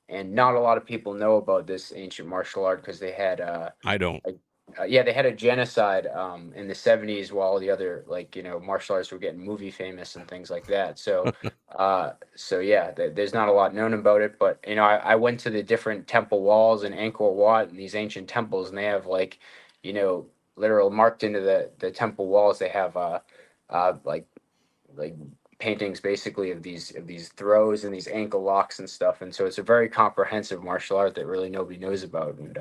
and not a lot of people know about this ancient martial art because they had I don't. yeah, they had a genocide in the 70s while the other like martial arts were getting movie famous and things like that. So yeah, there's not a lot known about it, but I went to the different temple walls in Angkor Wat and these ancient temples, and they have like you know literal marked into the temple walls. They have like paintings basically of these throws and these ankle locks and stuff, and so it's a very comprehensive martial art that really nobody knows about. And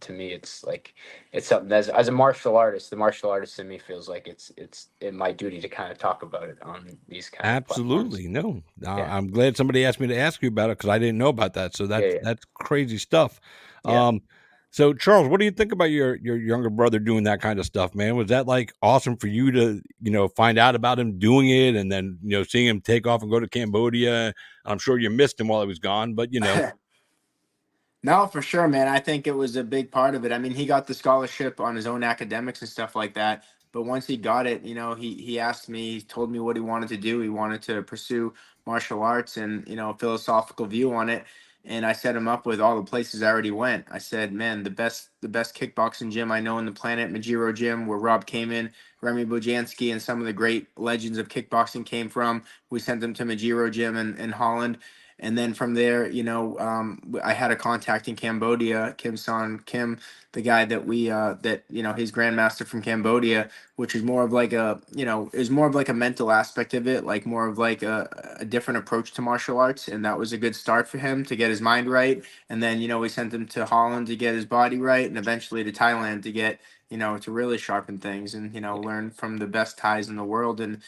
to me, it's like it's something as a martial artist, the martial artist in me feels like it's in my duty to kind of talk about it on these kind of platforms. Absolutely no. Yeah, I'm glad somebody asked me to ask you about it because I didn't know about that. So yeah, yeah, that's crazy stuff. yeah. So Charles, what do you think about your younger brother doing that kind of stuff, man? Was that like awesome for you to find out about him doing it, and then seeing him take off and go to Cambodia? I'm sure you missed him while he was gone, but No, for sure, man. I think it was a big part of it. I mean, he got the scholarship on his own academics and stuff like that. But once he got it, he asked me, he told me what he wanted to do. He wanted to pursue martial arts and, a philosophical view on it. And I set him up with all the places I already went. I said, man, the best kickboxing gym I know on the planet, Majiro Gym, where Rob came in, Remy Bojanski, and some of the great legends of kickboxing came from. We sent him to Majiro Gym in Holland. And then from there, I had a contact in Cambodia, Kim Son Kim, the guy that his grandmaster from Cambodia, which is more of like is more of like a mental aspect of it, like more of like a different approach to martial arts. And that was a good start for him to get his mind right. And then, we sent him to Holland to get his body right, and eventually to Thailand to get, to really sharpen things and, learn from the best Thais in the world. And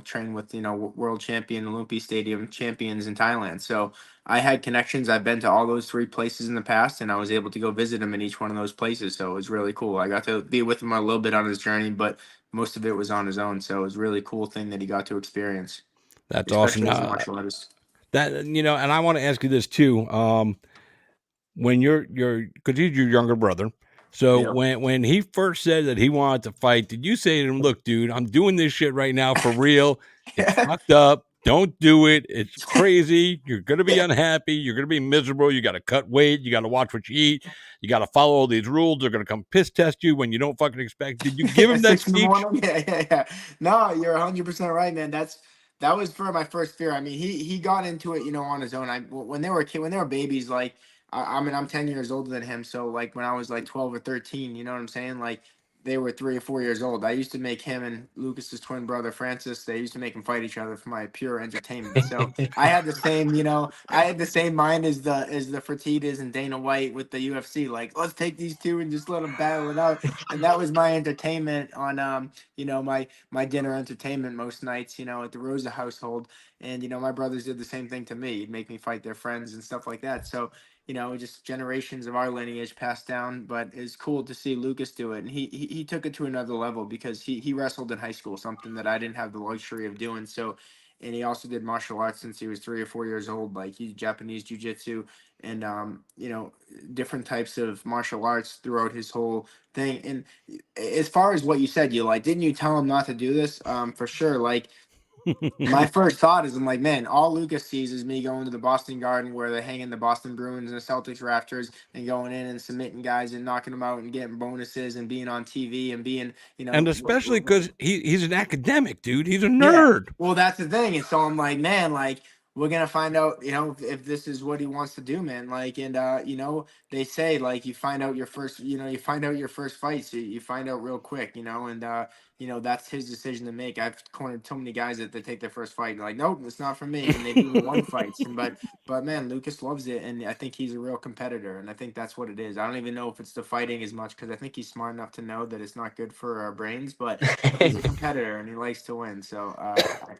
train with world champion Olympi Stadium champions in Thailand. So I had connections. I've been to all those three places in the past, and I was able to go visit him in each one of those places. So it was really cool. I got to be with him a little bit on his journey, but most of it was on his own. So it was a really cool thing that he got to experience, that's awesome. especially as a martial artist. That and I want to ask you this too. When you're because he's your younger brother. So Yeah. when he first said that he wanted to fight, did you say to him, "Look, dude, I'm doing this shit right now for real. It's fucked up. Don't do it. It's crazy. You're gonna be unhappy. You're gonna be miserable. You got to cut weight. You got to watch what you eat. You got to follow all these rules. They're gonna come piss test you when you don't fucking expect." Did you give him that 6 in the speech? morning. Yeah. No, you're 100% right, man. That was for my first fear. I mean, he got into it, on his own. When they were when they were babies, like I mean, I'm 10 years older than him, so like when I was like 12 or 13, you know what I'm saying? Like they were 3 or 4 years old. I used to make him and Lucas's twin brother Francis. They used to make them fight each other for my pure entertainment. So I had the same, I had the same mind as the Fertitas and Dana White with the UFC. Like, let's take these two and just let them battle it out. And that was my entertainment on my dinner entertainment most nights, at the Rosa household. And my brothers did the same thing to me. He'd make me fight their friends and stuff like that. So just generations of our lineage passed down. But it's cool to see Lucas do it, and he took it to another level because he wrestled in high school, something that I didn't have the luxury of doing. So and he also did martial arts since he was 3 or 4 years old. Like he's Japanese jiu-jitsu and different types of martial arts throughout his whole thing. And as far as what you said, you like, didn't you tell him not to do this? For sure. Like my first thought is, I'm like, man, all Lucas sees is me going to the Boston Garden where they're hanging the Boston Bruins and the Celtics rafters and going in and submitting guys and knocking them out and getting bonuses and being on TV and being, And especially because he's an academic, dude. He's a yeah. nerd. Well, that's the thing. And so I'm like, man, like we're gonna find out, if this is what he wants to do, man. Like, and they say like you find out your first, you find out your first fight, so you find out real quick, and that's his decision to make. I've cornered so many guys that they take their first fight and like, nope, it's not for me, and they've even won fights. And but man, Lucas loves it, and I think he's a real competitor, and I think that's what it is. I don't even know if it's the fighting as much because I think he's smart enough to know that it's not good for our brains, but he's a competitor and he likes to win. So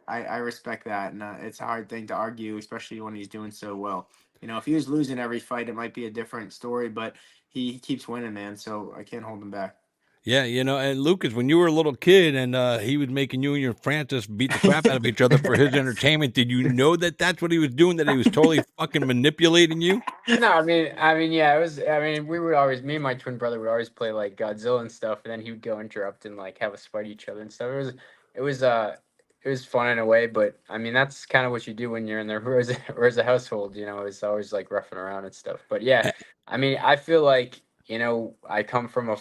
I respect that, and it's a hard thing to argue, especially when he's doing so well. If he was losing every fight, it might be a different story, but he keeps winning, man. So I can't hold him back. Yeah, and Lucas, when you were a little kid and he was making you and your Francis beat the crap out of each other for his entertainment, did you know that that's what he was doing? That he was totally fucking manipulating you? No, yeah, it was. We would always, me and my twin brother would always play like Godzilla and stuff, and then he would go interrupt and like have us fight each other and stuff. It was fun in a way, but that's kind of what you do when you're in the Rosa household. It's always like roughing around and stuff. But yeah, I feel like I come from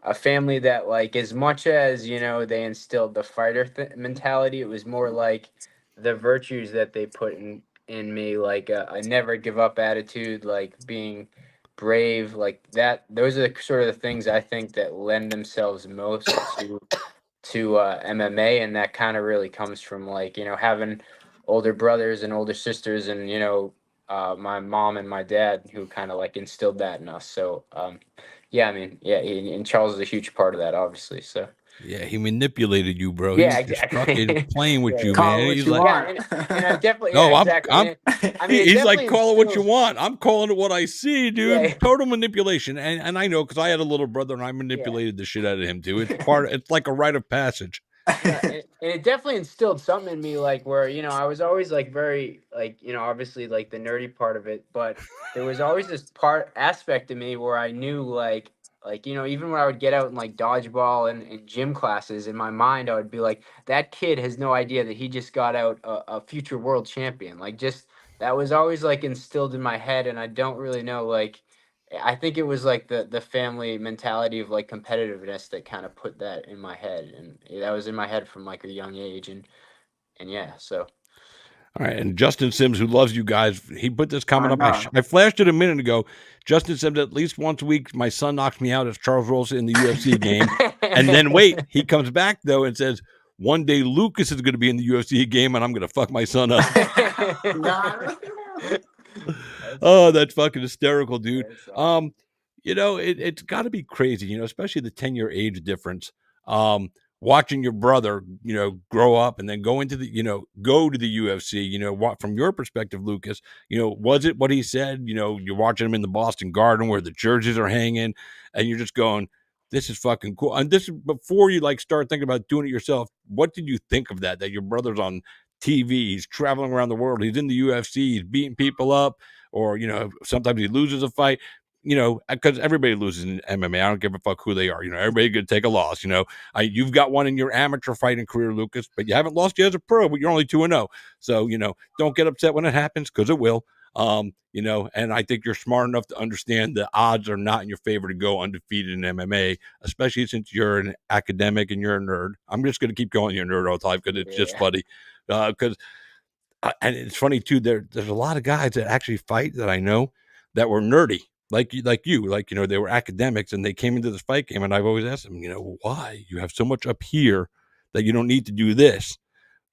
a family that, like, as much as they instilled the fighter mentality, it was more like the virtues that they put in me, like a never give up attitude, like being brave, like that. Those are sort of the things I think that lend themselves most to MMA, and that kind of really comes from, like, having older brothers and older sisters, and my mom and my dad who kind of like instilled that in us. So yeah, and Charles is a huge part of that, obviously. So Yeah, he manipulated you, bro. yeah, He was exactly. playing with Yeah, you, Call man. it what He's you like, want. and I definitely, no, yeah, exactly. It he's like, definitely call it what you instills. want. I'm calling it what I see, dude. Yeah. Total manipulation. And I know, because I had a little brother and I manipulated the shit out of him too. It's like a rite of passage. Yeah, and it definitely instilled something in me, like, where I was always like very, like, obviously like the nerdy part of it, but there was always this aspect of me where I knew, like even when I would get out in like dodgeball and gym classes, in my mind I would be like, that kid has no idea that he just got out a future world champion. Like, just that was always like instilled in my head, and I don't really know, like, I think it was like the family mentality of like competitiveness that kind of put that in my head, and that was in my head from like a young age, and yeah, so. All right, and Justin Sims, who loves you guys, he put this comment up. know. I flashed it a minute ago. Justin Sims, at least once a week, my son knocks me out as Charles Rosa in the UFC game. And then wait, he comes back though and says, one day Lucas is going to be in the UFC game and I'm going to fuck my son up. Oh, that's fucking hysterical, dude. It's got to be crazy, especially the 10-year age difference. Watching your brother, grow up and then go into go to the UFC, what, from your perspective, Lucas, was it what he said? You're watching him in the Boston Garden where the jerseys are hanging and you're just going, this is fucking cool. And this is before you like start thinking about doing it yourself. What did you think of that your brother's on TV, he's traveling around the world, he's in the UFC, he's beating people up, or, sometimes he loses a fight, because everybody loses in MMA. I don't give a fuck who they are. Everybody could take a loss. You've got one in your amateur fighting career, Lucas, but you haven't lost yet as a pro, but you're only 2-0. So, don't get upset when it happens, because it will. And I think you're smart enough to understand the odds are not in your favor to go undefeated in MMA, especially since you're an academic and you're a nerd. I'm just going to keep calling you a nerd all the time because it's just funny. And it's funny too. There's a lot of guys that actually fight that I know that were nerdy, like you, they were academics and they came into this fight game. And I've always asked them, why you have so much up here that you don't need to do this.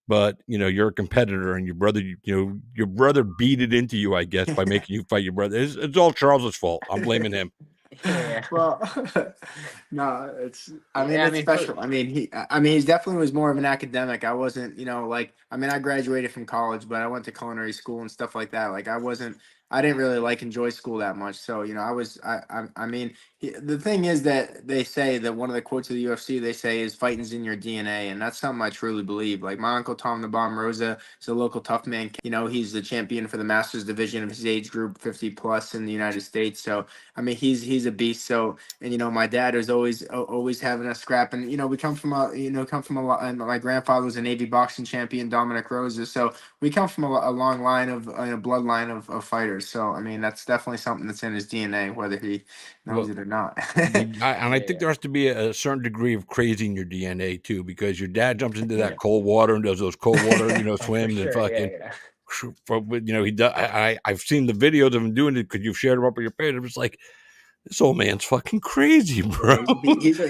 But you're a competitor, and your brother beat it into you, I guess, by making you fight your brother. It's all Charles's fault. I'm blaming him. Yeah. Well, no, it's special. He definitely was more of an academic. I wasn't, I graduated from college, but I went to culinary school and stuff like that. Like, I wasn't I didn't really enjoy school that much. So, I mean, the thing is that they say that one of the quotes of the UFC they say is fighting's in your DNA, and that's something I truly believe. Like my uncle Tom the Bomb Rosa is a local tough man. He's the champion for the Masters division of his age group, 50 plus in the United States. So, I mean, he's a beast. So, and my dad is always having us scrap, and we come from a lot. And my grandfather was a Navy boxing champion, Dominic Rosa. So we come from a long line of a bloodline of fighters. So I mean, that's definitely something that's in his DNA, whether he knows it or not. I think Yeah. there has to be a certain degree of crazy in your DNA too, because your dad jumps into that Yeah. cold water and does those cold water, For swims and sure. fucking. Yeah. He does. I've seen the videos of him doing it because you've shared them up with your page. I'm just like, this old man's fucking crazy, bro. He's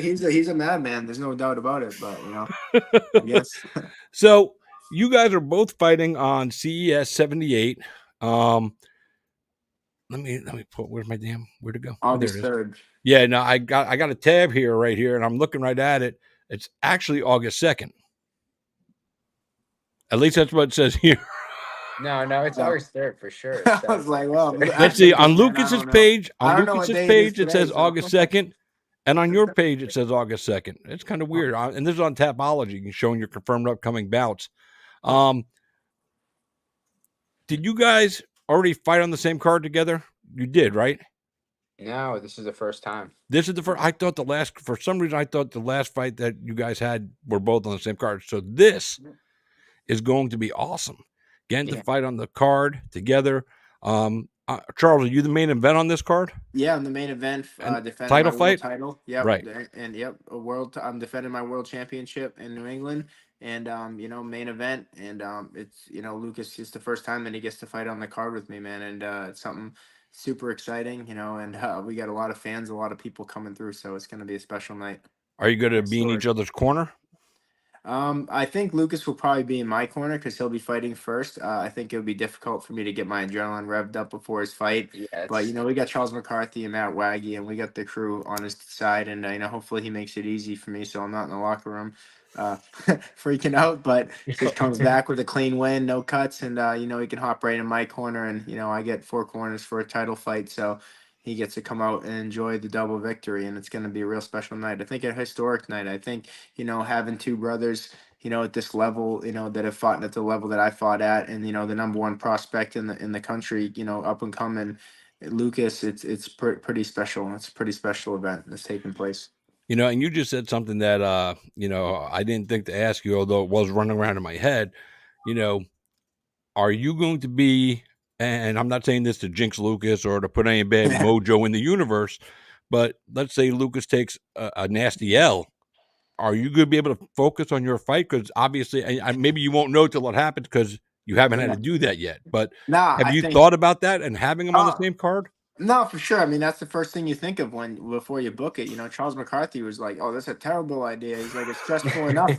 a madman. There's no doubt about it. But I guess. So you guys are both fighting on CES 78. Let me put where'd it go? Oh, there August it is. 3rd. Yeah, no, I got a tab here right here, and I'm looking right at it. It's actually August 2nd. At least that's what it says here. No, it's No. August 3rd for sure. I was like, well, Let's see. On man, Lucas's page, I don't know what day it is it says today, so. August 2nd, and on your page it says August 2nd. It's kind of weird. And this is on Tapology, showing your confirmed upcoming bouts. Did you guys already fight on the same card together? You did, right? No, this is the first time. This is the first. I thought for some reason, I thought the last fight that you guys had were both on the same card. So this is going to be awesome. Getting to fight on the card together. Charles, are you the main event on this card? Yeah, I'm the main event. Defending title my fight? world title. Yep. Right. And yep, I'm defending my world championship in New England, and main event, and it's Lucas is the first time that he gets to fight on the card with me, man, and it's something super exciting, and we got a lot of fans, a lot of people coming through, so it's gonna be a special night. Are you going to be in each other's corner? I think Lucas will probably be in my corner because he'll be fighting first. I think it'll be difficult for me to get my adrenaline revved up before his fight. Yeah, But we got Charles McCarthy and Matt Waggy, and we got the crew on his side, and hopefully he makes it easy for me, so I'm not in the locker room freaking out. But just comes back with a clean win, no cuts, and he can hop right in my corner, and I get 4 corners for a title fight, so he gets to come out and enjoy the double victory, and it's going to be a real special night. I think a historic night. I think having two brothers, at this level, that have fought at the level that I fought at, and the number one prospect in the country, up and coming, Lucas, it's pretty special. It's a pretty special event that's taking place. And you just said something that I didn't think to ask you, although it was running around in my head. Are you going to be? And I'm not saying this to jinx Lucas or to put any bad mojo in the universe, but let's say Lucas takes a nasty L. Are you going to be able to focus on your fight? Because obviously, maybe you won't know till it happens because you haven't had to do that yet. But have you thought about that and having him on the same card? No, for sure. I mean, that's the first thing you think of before you book it. Charles McCarthy was like, "Oh, that's a terrible idea." He's like, it's stressful enough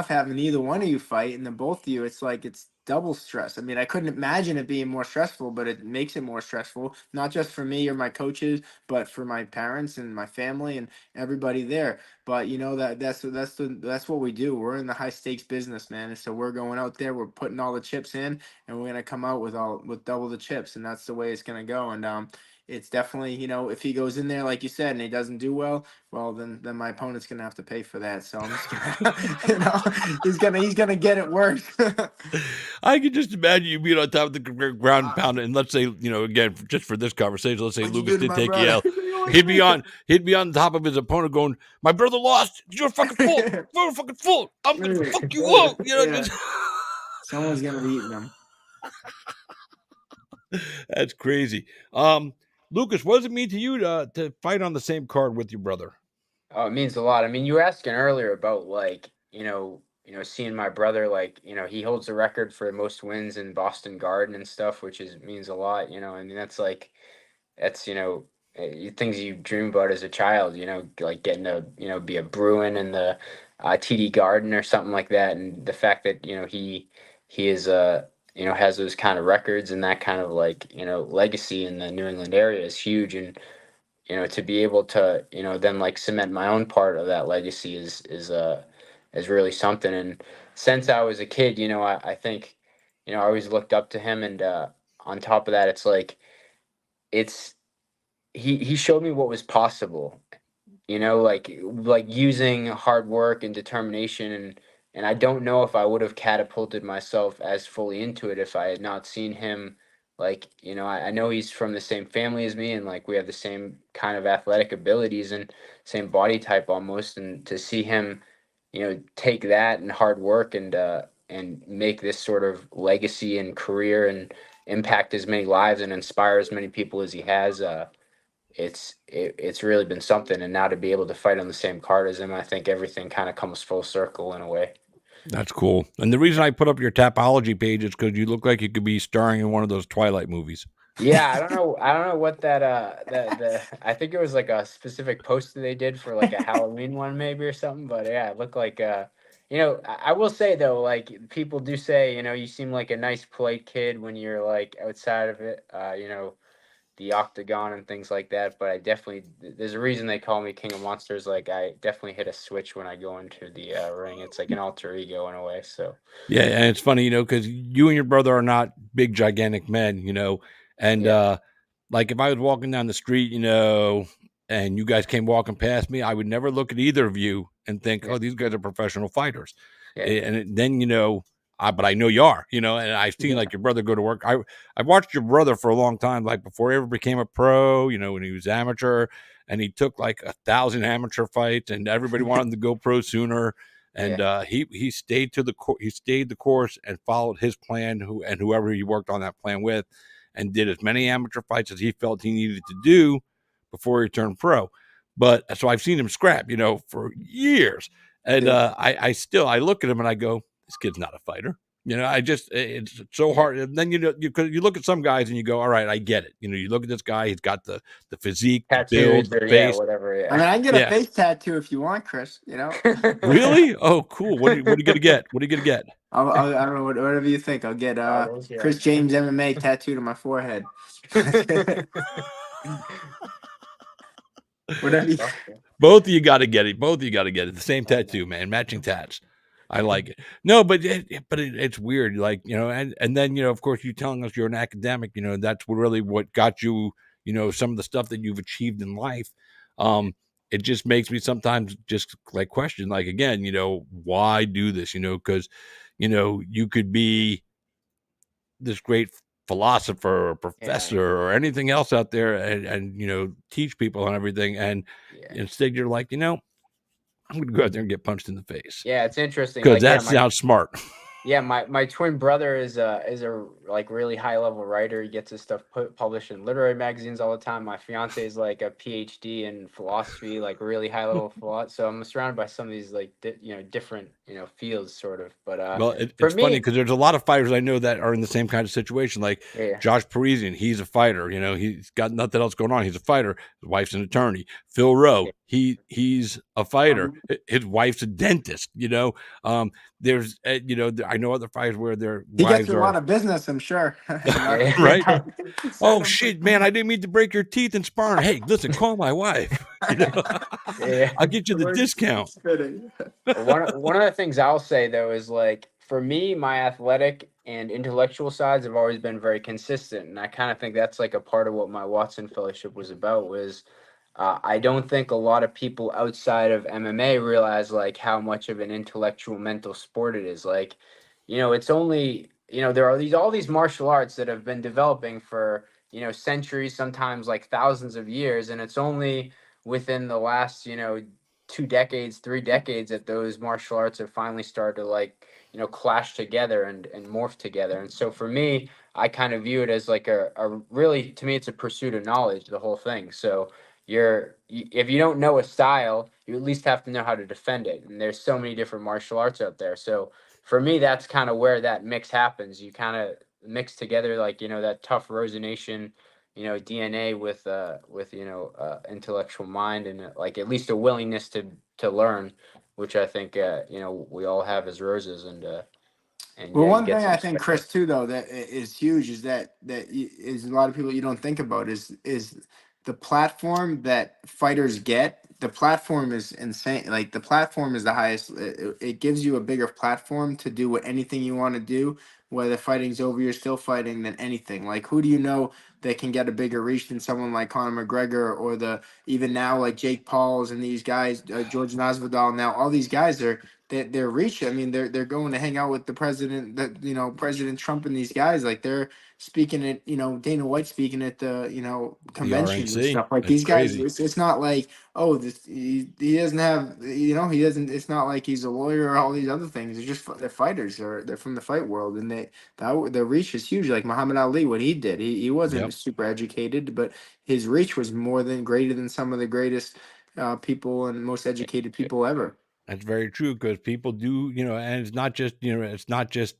having either one of you fight, and then both of you, it's like it's double stress. I mean, I couldn't imagine it being more stressful, but it makes it more stressful, not just for me or my coaches, but for my parents and my family and everybody there. But that's what we do. We're in the high stakes business, man. And so we're going out there, we're putting all the chips in, and we're gonna come out with double the chips, and that's the way it's gonna go. And it's definitely, if he goes in there like you said and he doesn't do well, then my opponent's gonna have to pay for that. So I'm just gonna, he's gonna get it worse. I can just imagine you being on top of the ground pound, and let's say, again, just for this conversation, let's say Lucas did take the L. He'd be on top of his opponent going, "My brother lost. You're a fucking fool. You're a fucking fool. I'm gonna fuck you up." Someone's gonna be eating them. That's crazy. Lucas, what does it mean to you to fight on the same card with your brother? Oh, it means a lot. I mean, you were asking earlier about seeing my brother, he holds the record for most wins in Boston Garden and stuff, which means a lot. I mean, that's things you dream about as a child. Like getting to be a Bruin in the TD Garden or something like that, and the fact that he is has those kind of records and that kind of legacy in the New England area is huge. And to be able to then cement my own part of that legacy is really something. And since I was a kid, I think I always looked up to him, and on top of that, it's like it's he showed me what was possible, like using hard work and determination, and I don't know if I would have catapulted myself as fully into it if I had not seen him. Like, I know he's from the same family as me, and like we have the same kind of athletic abilities and same body type almost, and to see him, take that and hard work and make this sort of legacy and career and impact as many lives and inspire as many people as he has. It's really been something, and now to be able to fight on the same card as him, I think everything kind of comes full circle in a way. That's cool. And the reason I put up your Tapology page is because you look like you could be starring in one of those Twilight movies. Yeah, I don't know what that the I think it was like a specific post that they did for like a Halloween one maybe or something, but yeah, it looked like I will say though, like people do say, you seem like a nice polite kid when you're like outside of it, the octagon and things like that, but I definitely there's a reason they call me King of Monsters. Like I definitely hit a switch when I go into the ring. It's like an alter ego in a way. So Yeah, and it's funny, because you and your brother are not big, gigantic men, and yeah, like if I was walking down the street, and you guys came walking past me, I would never look at either of you and think, yeah, "Oh, these guys are professional fighters." yeah, Then but I know you are, and I've seen yeah, like your brother go to work. I watched your brother for a long time, like before he ever became a pro. When he was amateur, and he took like 1,000 amateur fights, and everybody wanted him to go pro sooner. And yeah, he stayed he stayed the course and followed his plan, whoever he worked on that plan with, and did as many amateur fights as he felt he needed to do before he turned pro. But so I've seen him scrap, for years. And Yeah. I look at him and I go, this kid's not a fighter. It's so yeah. hard. And then, you look at some guys and you go, all right, I get it. You look at this guy, he's got the physique, the build, Tattoos the or yeah, face. whatever. I mean, Yeah. I can get a Yeah. face tattoo if you want, Chris. Really? Oh, cool. What are you gonna get? What are you gonna get? I don't know, whatever you think. I'll get Goggles, yeah. Chris James MMA tattooed on my forehead. Whatever. Both of you got to get it. Both of you got to get it. The same tattoo, man. Matching tats. I like it. No, but it's weird. Like, and then, of course, you telling us you're an academic, that's really what got you, some of the stuff that you've achieved in life. It just makes me sometimes just like question, like, again, why do this, because, you could be this great philosopher or professor or anything else out there and teach people and everything. And Yeah. instead you're like, I'm going to go out there and get punched in the face. Yeah, it's interesting. Because Like, yeah, that sounds smart. Yeah, my twin brother is a like really high level writer. He gets his stuff published in literary magazines all the time. My fiance is like a PhD in philosophy, like really high level philosophy. So I'm surrounded by some of these like different fields sort of. But Well, for it's funny me, because there's a lot of fighters I know that are in the same kind of situation. Like yeah, Josh Parisian, he's a fighter. He's got nothing else going on. He's a fighter. His wife's an attorney. Phil Rowe, he's a fighter. His wife's a dentist. There's I know other fighters where their He wives gets a lot of business, I'm sure. right. Oh shit, man! I didn't mean to break your teeth in sparring. Hey, listen, call my wife. yeah. I'll get you the discount. One of the things I'll say though is like for me, my athletic and intellectual sides have always been very consistent, and I kind of think that's like a part of what my Watson Fellowship was about. Was I don't think a lot of people outside of MMA realize like how much of an intellectual mental sport it is. Like, it's only there are all these martial arts that have been developing for centuries, sometimes like thousands of years, and it's only within the last 2 decades, 3 decades that those martial arts have finally started to like clash together and morph together. And so for me, I kind of view it as like a really, to me, it's a pursuit of knowledge, the whole thing. So if you don't know a style, you at least have to know how to defend it. And there's so many different martial arts out there. So for me, that's kind of where that mix happens. You kind of mix together like that tough Rosa Nation DNA with intellectual mind and like at least a willingness to learn, which I think we all have as Roses. And Well, yeah, you one get thing some I think, respect Chris, too, though, that is huge is that is a lot of people you don't think about is the platform that fighters get. The platform is insane. Like the platform is the highest. It gives you a bigger platform to do anything you want to do whether fighting's over, you're still fighting than anything. Like, who do you know that can get a bigger reach than someone like Conor McGregor, or the even now like Jake Pauls and these guys, George Masvidal. Now all these guys are their reach. I mean, they're going to hang out with the president, that President Trump and these guys. Like, they're speaking at Dana White speaking at the The conventions and RNC. stuff. Like, It's these guys, crazy. it's not like, oh, this he doesn't have, he doesn't. It's not like he's a lawyer or all these other things. They're just they're fighters, or they're from the fight world, and the reach is huge. Like Muhammad Ali, what he did, he wasn't Yep. super educated, but his reach was more than greater than some of the greatest people and most educated people ever. That's very true, because people do, and it's not just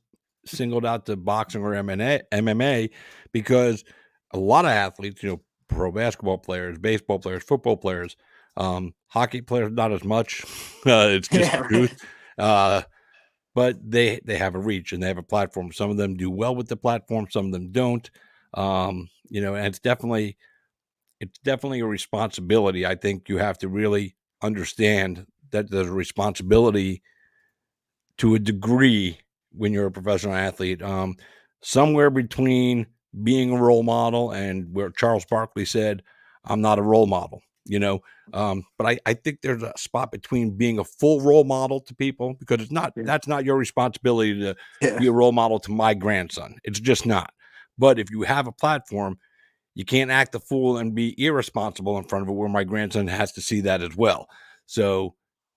singled out to boxing or MMA, because a lot of athletes, pro basketball players, baseball players, football players, hockey players, not as much. It's just Yeah, the truth. But they have a reach and they have a platform. Some of them do well with the platform, some of them don't. And it's definitely a responsibility. I think you have to really understand that there's a responsibility to a degree when you're a professional athlete. Somewhere between being a role model and where Charles Barkley said, I'm not a role model, but I think there's a spot between being a full role model to people, because that's not your responsibility to yeah, be a role model to my grandson. It's just not. But if you have a platform, you can't act a fool and be irresponsible in front of it, where my grandson has to see that as well. So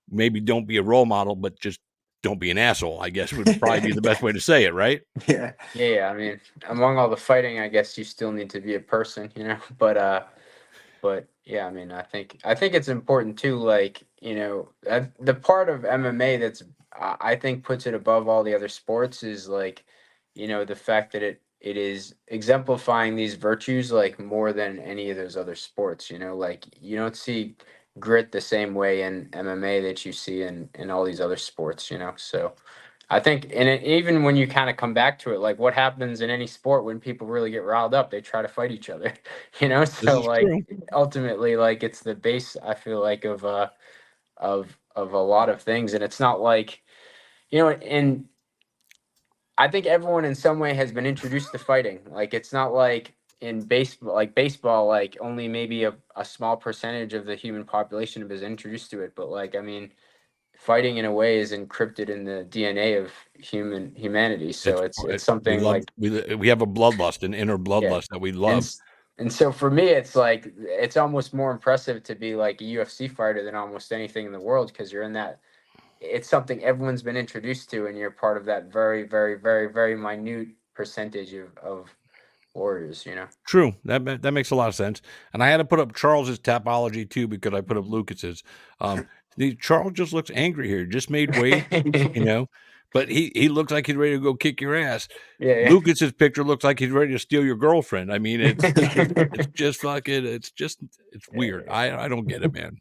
maybe don't be a role model, but just don't be an asshole, I guess would probably be the best way to say it, right? yeah. Yeah, I mean, among all the fighting, I guess you still need to be a person, But yeah, I mean, I think it's important too. Like, the part of MMA that's I think puts it above all the other sports is like, the fact that it is exemplifying these virtues like more than any of those other sports. Like, you don't see grit the same way in MMA that you see in all these other sports. So. I think, and even when you kind of come back to it, like what happens in any sport when people really get riled up, they try to fight each other, This So is like true. ultimately, like it's the base, I feel like, of a lot of things, and it's not like, and I think everyone in some way has been introduced to fighting. Like it's not like in baseball, like only maybe a small percentage of the human population was introduced to it, but like I mean fighting in a way is encrypted in the DNA of humanity. So it's We something love like we have a bloodlust, an inner yeah, bloodlust that we and love. and so for me, it's like it's almost more impressive to be like a UFC fighter than almost anything in the world because you're in that. It's something everyone's been introduced to, and you're part of that very, very, very, very minute percentage of warriors. True. That makes a lot of sense. And I had to put up Charles's Tapology too, because I put up Lucas's. Charles just looks angry here. Just made weight, but he looks like he's ready to go kick your ass. Yeah, Lucas's picture looks like he's ready to steal your girlfriend. I mean, it's just fucking. It's weird. I don't get it, man.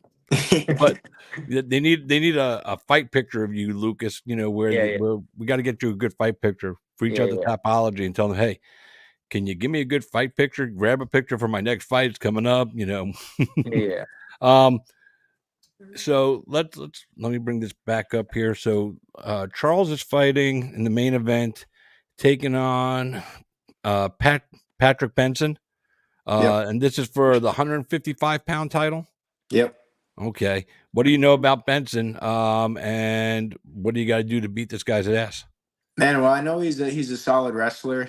But they need a fight picture of you, Lucas. yeah, Where we got to get you a good fight picture. Reach out to yeah, Tapology and tell them, hey, can you give me a good fight picture? Grab a picture for my next fight. It's coming up, yeah. um, so let me bring this back up here. So Charles is fighting in the main event, taking on Patrick Benson. Yep. And this is for the 155-pound title. Yep. Okay. What do you know about Benson? And what do you got to do to beat this guy's ass? Man, well, I know he's a solid wrestler.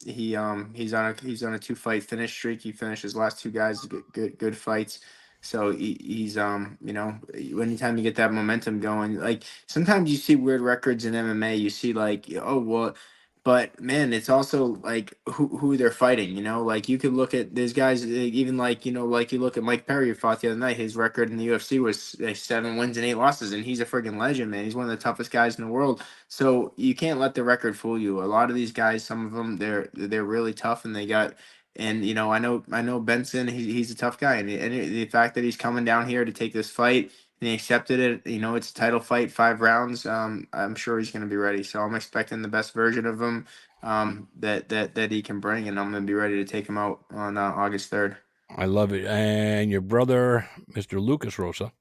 He's on a 2-fight finish streak. He finished his last two guys good fights. So he's anytime you get that momentum going, like sometimes you see weird records in MMA. You see like, oh well, but man, it's also like who they're fighting. Like you could look at these guys, even like like you look at Mike Perry who fought the other night. His record in the UFC was like 7 wins and 8 losses, and he's a friggin' legend, man. He's one of the toughest guys in the world. So you can't let the record fool you. A lot of these guys, some of them, they're really tough, and they got. And I know Benson. He's a tough guy, and the fact that he's coming down here to take this fight and he accepted it. It's a title fight, 5 rounds. I'm sure he's going to be ready. So I'm expecting the best version of him that he can bring, and I'm going to be ready to take him out on August 3rd. I love it. And your brother, Mr. Lucas Rosa,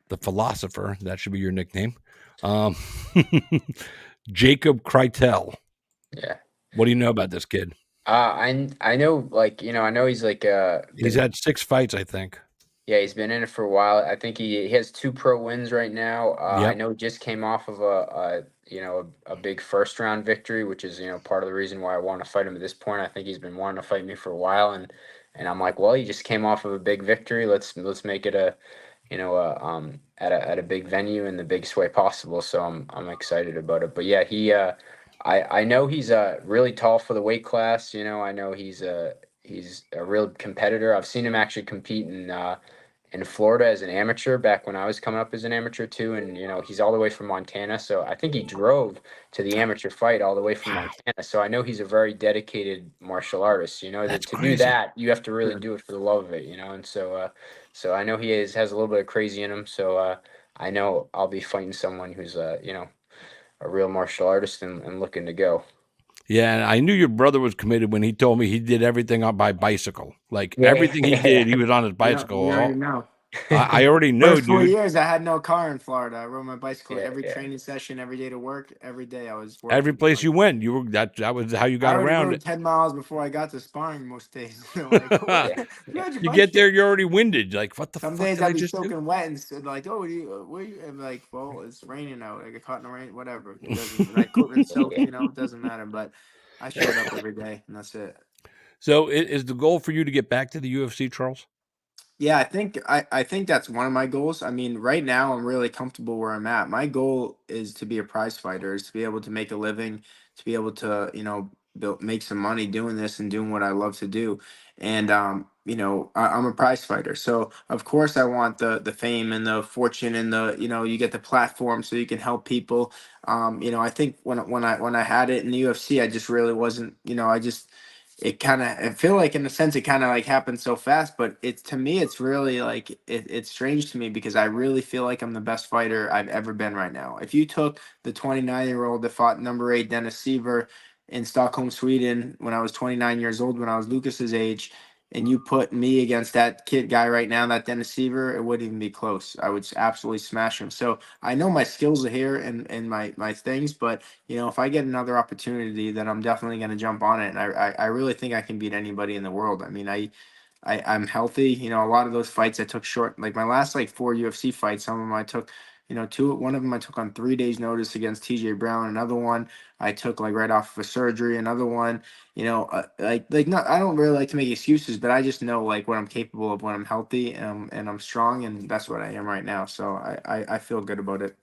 the philosopher, that should be your nickname. Jacob Kreitel. Yeah. What do you know about this kid? I know, like, I know he's like He's been had 6 fights, I think. yeah, he's been in it for a while. I think he has 2 pro wins right now. I Yep. know he just came off of a big first round victory, which is, part of the reason why I want to fight him at this point. I think he's been wanting to fight me for a while, and I'm like, well, he just came off of a big victory. Let's make it at a big venue in the biggest way possible. So I'm excited about it. But yeah, I know he's really tall for the weight class. I know he's a real competitor. I've seen him actually compete in Florida as an amateur back when I was coming up as an amateur too. And he's all the way from Montana, so I think he drove to the amateur fight all the way from Montana. So I know he's a very dedicated martial artist. That's To do crazy. that, you have to really Sure. do it for the love of it. And so I know has a little bit of crazy in him. So I know I'll be fighting someone who's a real martial artist and looking to go. Yeah, and I knew your brother was committed when he told me he did everything on by bicycle. Like, Yeah, everything he did, he was on his bicycle. You already know. I already know, First 4 dude. years, I had no car in Florida. I rode my bicycle yeah, every yeah. training session, every day to work, every day I was Every working. place you went, you were that was how you I got already around rode it. 10 miles before I got to sparring most days. They're like, what? Yeah. You had your You bike get there, here. you're already winded. Like, what the Some fuck days did I I'd be just do? soaking wet and like, oh, where you? I'm like, well, it's raining out. I get caught in the rain, whatever. It doesn't, my equipment soaked, it doesn't matter. But I showed up every day and that's it. So, is the goal for you to get back to the UFC, Charles? Yeah, I think that's one of my goals. I mean, right now I'm really comfortable where I'm at. My goal is to be a prize fighter, is to be able to make a living, to be able to, make some money doing this and doing what I love to do. And I'm a prize fighter. So of course I want the fame and the fortune and you get the platform so you can help people. I think when I had it in the UFC, I just really wasn't, I just I feel like in a sense it kind of like happened so fast, but it's to me it's really like it's strange to me because I really feel like I'm the best fighter I've ever been right now. If you took the 29-year-old that fought number 8 Dennis Seaver in Stockholm, Sweden when I was 29 years old, when I was Lucas's age, and you put me against that kid guy right now, that Dennis Seaver, it wouldn't even be close. I would absolutely smash him. So I know my skills are here and my things, but if I get another opportunity, then I'm definitely going to jump on it. And I really think I can beat anybody in the world. I mean, I'm healthy. A lot of those fights I took short, like my last like 4 UFC fights, some of them I took, one of them I took on 3 days notice against TJ Brown. Another one I took like right off of a surgery. Another one, not, I don't really like to make excuses, but I just know like what I'm capable of when I'm healthy and I'm strong. And that's what I am right now. So I feel good about it.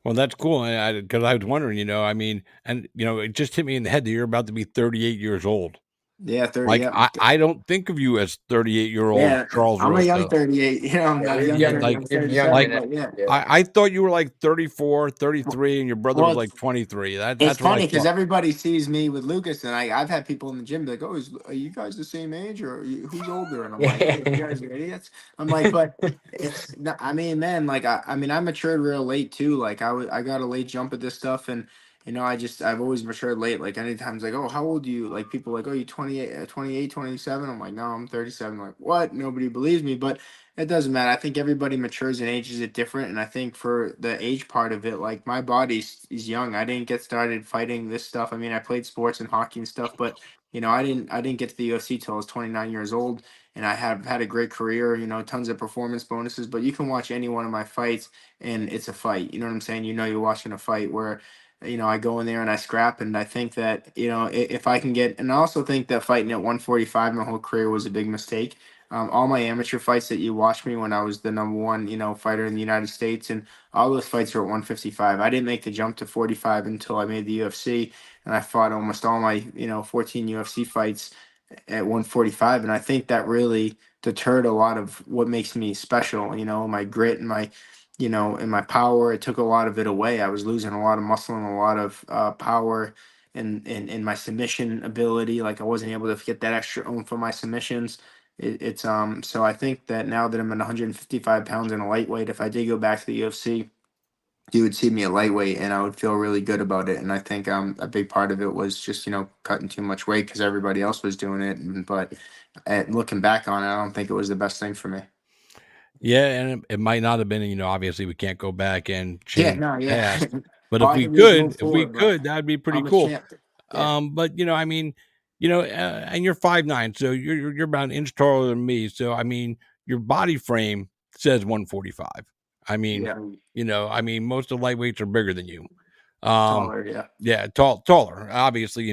Well, that's cool. Because I was wondering, I mean, and it just hit me in the head that you're about to be 38 years old. Yeah, 30. Like, Yeah. I don't think of you as 38-year-old Yeah, Charles I'm a young Rosa. 38. I'm Yeah, not a you're young Yeah, young. 30. like I'm You're young 37, like in it. but yeah. Yeah. I thought you were like 34, Well, 33, and your brother was well, like 23. it's That's what I funny because thought. everybody sees me with Lucas, and I've had people in the gym be like, "Oh, are you guys the same age, or who's older?" And I'm like, "Hey, you guys are idiots." I'm like, but it's not, I mean, man, like I mean, I matured real late too. Like I got a late jump at this stuff, and I've always matured late. Like anytime it's like, "Oh, how old are you?" Like people are like, "Oh, you 28, 28, 27." I'm like, "No, I'm 37." Like what? Nobody believes me, but it doesn't matter. I think everybody matures and ages it different. And I think for the age part of it, like my body is young. I didn't get started fighting this stuff. I mean, I played sports and hockey and stuff, but I didn't get to the UFC till I was 29 years old. And I have had a great career, tons of performance bonuses. But you can watch any one of my fights and it's a fight. You know what I'm saying? You're watching a fight where I go in there and I scrap, and I think that, if I can get, and I also think that fighting at 145 my whole career was a big mistake. All my amateur fights that you watched me when I was the number one, fighter in the United States, and all those fights were at 155. I didn't make the jump to 45 until I made the UFC, and I fought almost all my, 14 UFC fights at 145, and I think that really deterred a lot of what makes me special. My grit and my power. It took a lot of it away. I was losing a lot of muscle and a lot of power. And my submission ability, like I wasn't able to get that extra oomph for my submissions. So I think that now that I'm at 155 pounds in a lightweight, if I did go back to the UFC, you would see me at lightweight and I would feel really good about it. And I think a big part of it was just, cutting too much weight because everybody else was doing it. But looking back on it, I don't think it was the best thing for me. Yeah, and it might not have been, obviously we can't go back and Yeah, change no, the yeah. past. But All if I we can do is move could, forward, but that'd be pretty I'm a cool. champ. Yeah. But I mean, and you're 5'9", so you're about an inch taller than me. So I mean, your body frame says 145. I mean, Yeah. I mean, most of the lightweights are bigger than you. Taller, yeah. Yeah, taller. Obviously,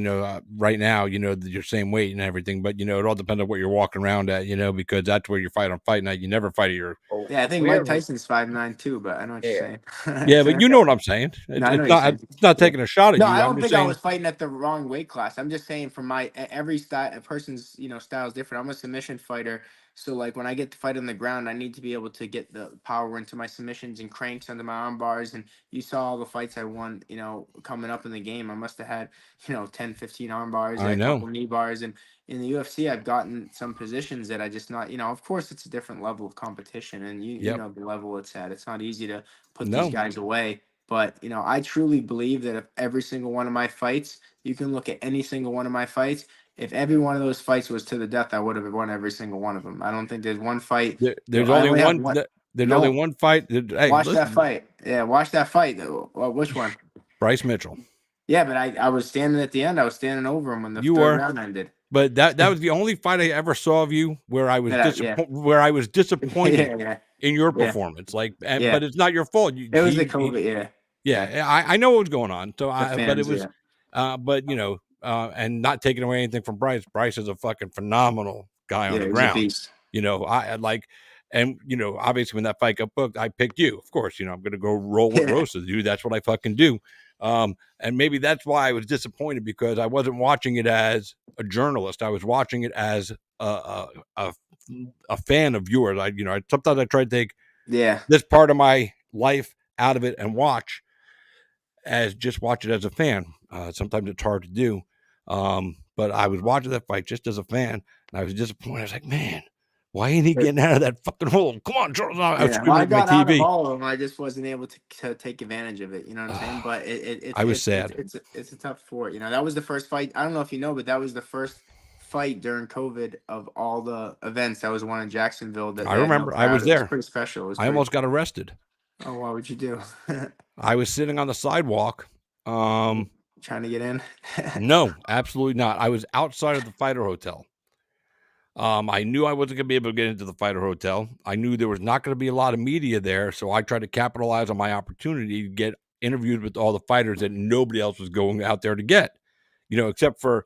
right now, you're the same weight and everything, but it all depends on what you're walking around at, because that's where you fight on fight night. You never fight at your. Yeah, I think Mike Tyson's 5'9" too, but I know what you're saying. Yeah, but you know what I'm saying. No, I know It's what you're not. saying. It's not taking a shot at No, you. I I'm don't just think I saying. was fighting at the wrong weight class. I'm just saying from my every style, a person's style is different. I'm a submission fighter, so like when I get to fight on the ground, I need to be able to get the power into my submissions and cranks under my arm bars. And you saw all the fights I won, coming up in the game. I must have had 10, 15 arm bars, I a know. couple knee bars, and in the UFC, I've gotten some positions that I just not. Of course, it's a different level of competition, and you Yep. know the level it's at. It's not easy to put No. these guys away. But I truly believe that if every single one of my fights, you can look at any single one of my fights. If every one of those fights was to the death, I would have won every single one of them. I don't think there's one fight. There's I only have one. There's No. only one fight. Hey, Watch listen, that fight. Yeah, watch that fight. Well, which one? Bryce Mitchell. Yeah, but I was standing at the end. I was standing over him when the You third were. round ended. But that was the only fight I ever saw of you where I was Yeah. where I was disappointed Yeah. in your Yeah. performance. Like, Yeah. but it's not your fault. It was the COVID. Yeah. Yeah, I know what was going on. So but it fans, was, but and not taking away anything from Bryce. Bryce is a fucking phenomenal guy on the he's a ground. beast. I like, and obviously when that fight got booked, I picked you. Of course, I'm going to go roll with Rosa, dude. That's what I fucking do. And maybe that's why I was disappointed, because I wasn't watching it as a journalist. I was watching it as a fan of yours. Sometimes I try to take this part of my life out of it and watch it as a fan. Sometimes it's hard to do. But I was watching that fight just as a fan, and I was disappointed. I was like, man, why ain't he getting out of that fucking hole? Come on, Charles. I was screaming at my got out of TV. all of them. I just wasn't able to take advantage of it. You know what I'm saying? But I was sad. It's a tough sport. That was the first fight. I don't know if you know, but that was the first fight during COVID of all the events. That was one in Jacksonville. That I remember. I was there. It was pretty special. I almost got arrested. Oh, what would you do? I was sitting on the sidewalk. Trying to get in? No, absolutely not. I was outside of the fighter hotel. I knew I wasn't going to be able to get into the fighter hotel. I knew there was not going to be a lot of media there, so I tried to capitalize on my opportunity to get interviewed with all the fighters that nobody else was going out there to get, except for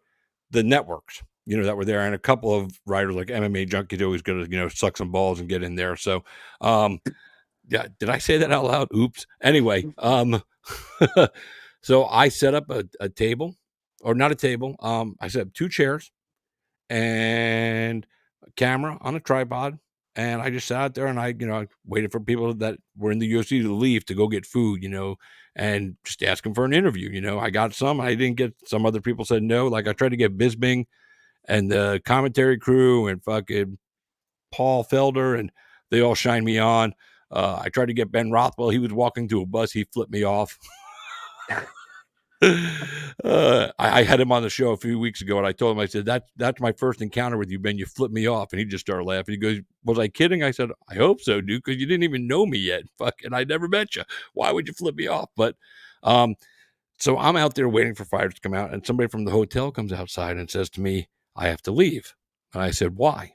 the networks, that were there, and a couple of writers like MMA Junkies always going to, suck some balls and get in there. So, yeah, did I say that out loud? Oops. Anyway, so I set up a table, or not a table. I set up 2 chairs and a camera on a tripod, and I just sat out there and I waited for people that were in the UFC to leave to go get food, and just ask them for an interview. I got some, I didn't get some. Other people said no. Like I tried to get Bisbing and the commentary crew and fucking Paul Felder, and they all shined me on. I tried to get Ben Rothwell. He was walking to a bus. He flipped me off. I had him on the show a few weeks ago, and I told him, I said, that's my first encounter with you, Ben. You flipped me off. And he just started laughing. He goes, was I kidding? I said, I hope so, dude, because you didn't even know me yet. Fucking, I never met you. Why would you flip me off? But so I'm out there waiting for fighters to come out, and somebody from the hotel comes outside and says to me, I have to leave. And I said, why?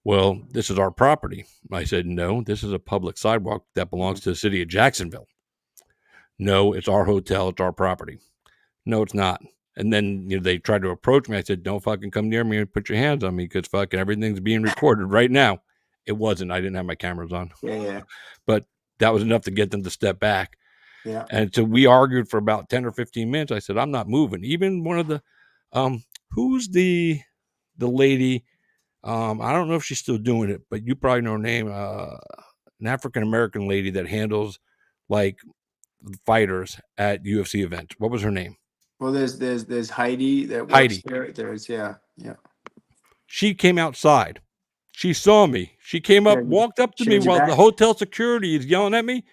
Well, this is our property. I said, no, this is a public sidewalk that belongs to the city of Jacksonville. No, it's our hotel. It's our property. No, it's not. And then they tried to approach me. I said, don't fucking come near me and put your hands on me, because fucking everything's being recorded right now. It wasn't. I didn't have my cameras on. Yeah. But that was enough to get them to step back. Yeah. And so we argued for about 10 or 15 minutes. I said, I'm not moving. Even one of the who's the lady? I don't know if she's still doing it, but you probably know her name. An African-American lady that handles like fighters at UFC events. What was her name? Well, there's Heidi that works there. There's yeah. She came outside. She saw me. She came up, walked up to me while the hotel security is yelling at me.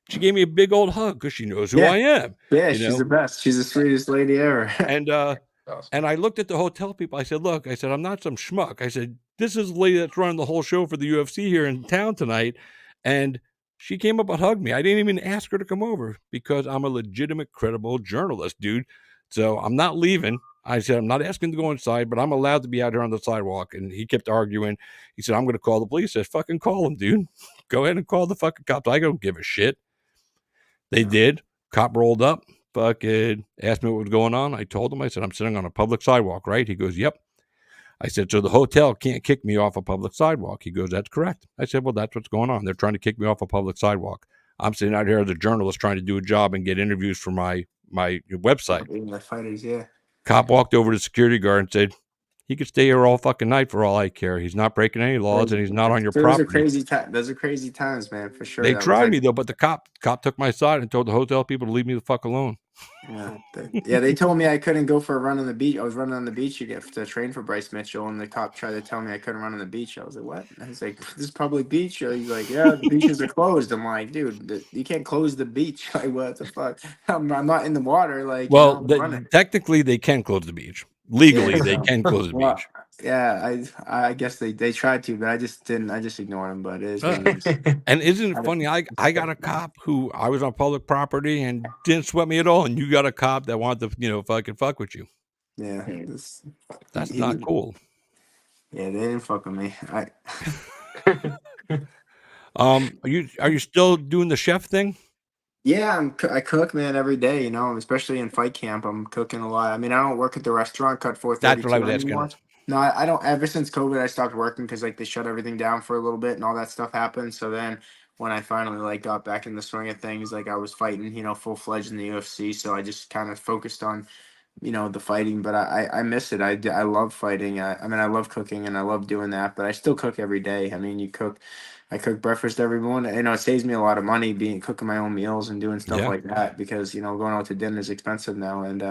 She gave me a big old hug because she knows who I am. Yeah, she's the best. She's the sweetest lady ever. And I looked at the hotel people. I said, look, I said, I'm not some schmuck. I said, this is the lady that's running the whole show for the UFC here in town tonight. And she came up and hugged me. I didn't even ask her to come over because I'm a legitimate, credible journalist, dude. So I'm not leaving. I said, I'm not asking to go inside, but I'm allowed to be out here on the sidewalk. And he kept arguing. He said, I'm going to call the police. I said, fucking call them, dude. Go ahead and call the fucking cops. I don't give a shit. They did. Cop rolled up, fucking asked me what was going on. I told him, I said, I'm sitting on a public sidewalk, right? He goes, yep. I said, so the hotel can't kick me off a public sidewalk. He goes, that's correct. I said, well, that's what's going on. They're trying to kick me off a public sidewalk. I'm sitting out here as a journalist trying to do a job and get interviews for my website. The fighters, yeah. Cop walked over to the security guard and said, he could stay here all fucking night for all I care. He's not breaking any laws and he's not on your Those property. are crazy times. Those are crazy times, man, for sure. They That was tried like- me though, but the cop took my side and told the hotel people to leave me the fuck alone. Yeah, they told me I couldn't go for a run on the beach. I was running on the beach to train for Bryce Mitchell, and the cop tried to tell me I couldn't run on the beach. I was like, "What?" I was like, "This is public beach." He's like, "Yeah, the beaches are closed." I'm like, "Dude, you can't close the beach. Like, what the fuck? I'm not in the water. Like, Well, I'm running." technically they can close the beach. Legally, Yeah, they so- can close the Well, beach. yeah, I guess they tried to, but I just didn't. I just ignored them. But it is what it is. And isn't it funny? I got a cop who I was on public property and didn't sweat me at all, and you got a cop that wanted to, fucking fuck with you. Yeah, That's not cool. Yeah, they didn't fuck with me. Are you still doing the chef thing? Yeah, I cook, man, every day. Especially in fight camp, I'm cooking a lot. I mean, I don't work at the restaurant, cut 432 That's what I was asking. anymore. No, I don't. Ever since COVID, I stopped working because they shut everything down for a little bit and all that stuff happened. So then, when I finally got back in the swing of things, I was fighting, full fledged in the UFC. So I just kind of focused on the fighting, but I miss it. I love fighting. I mean, I love cooking and I love doing that, but I still cook every day. I mean, I cook breakfast every morning. It saves me a lot of money cooking my own meals and doing stuff like that because, going out to dinner is expensive now. And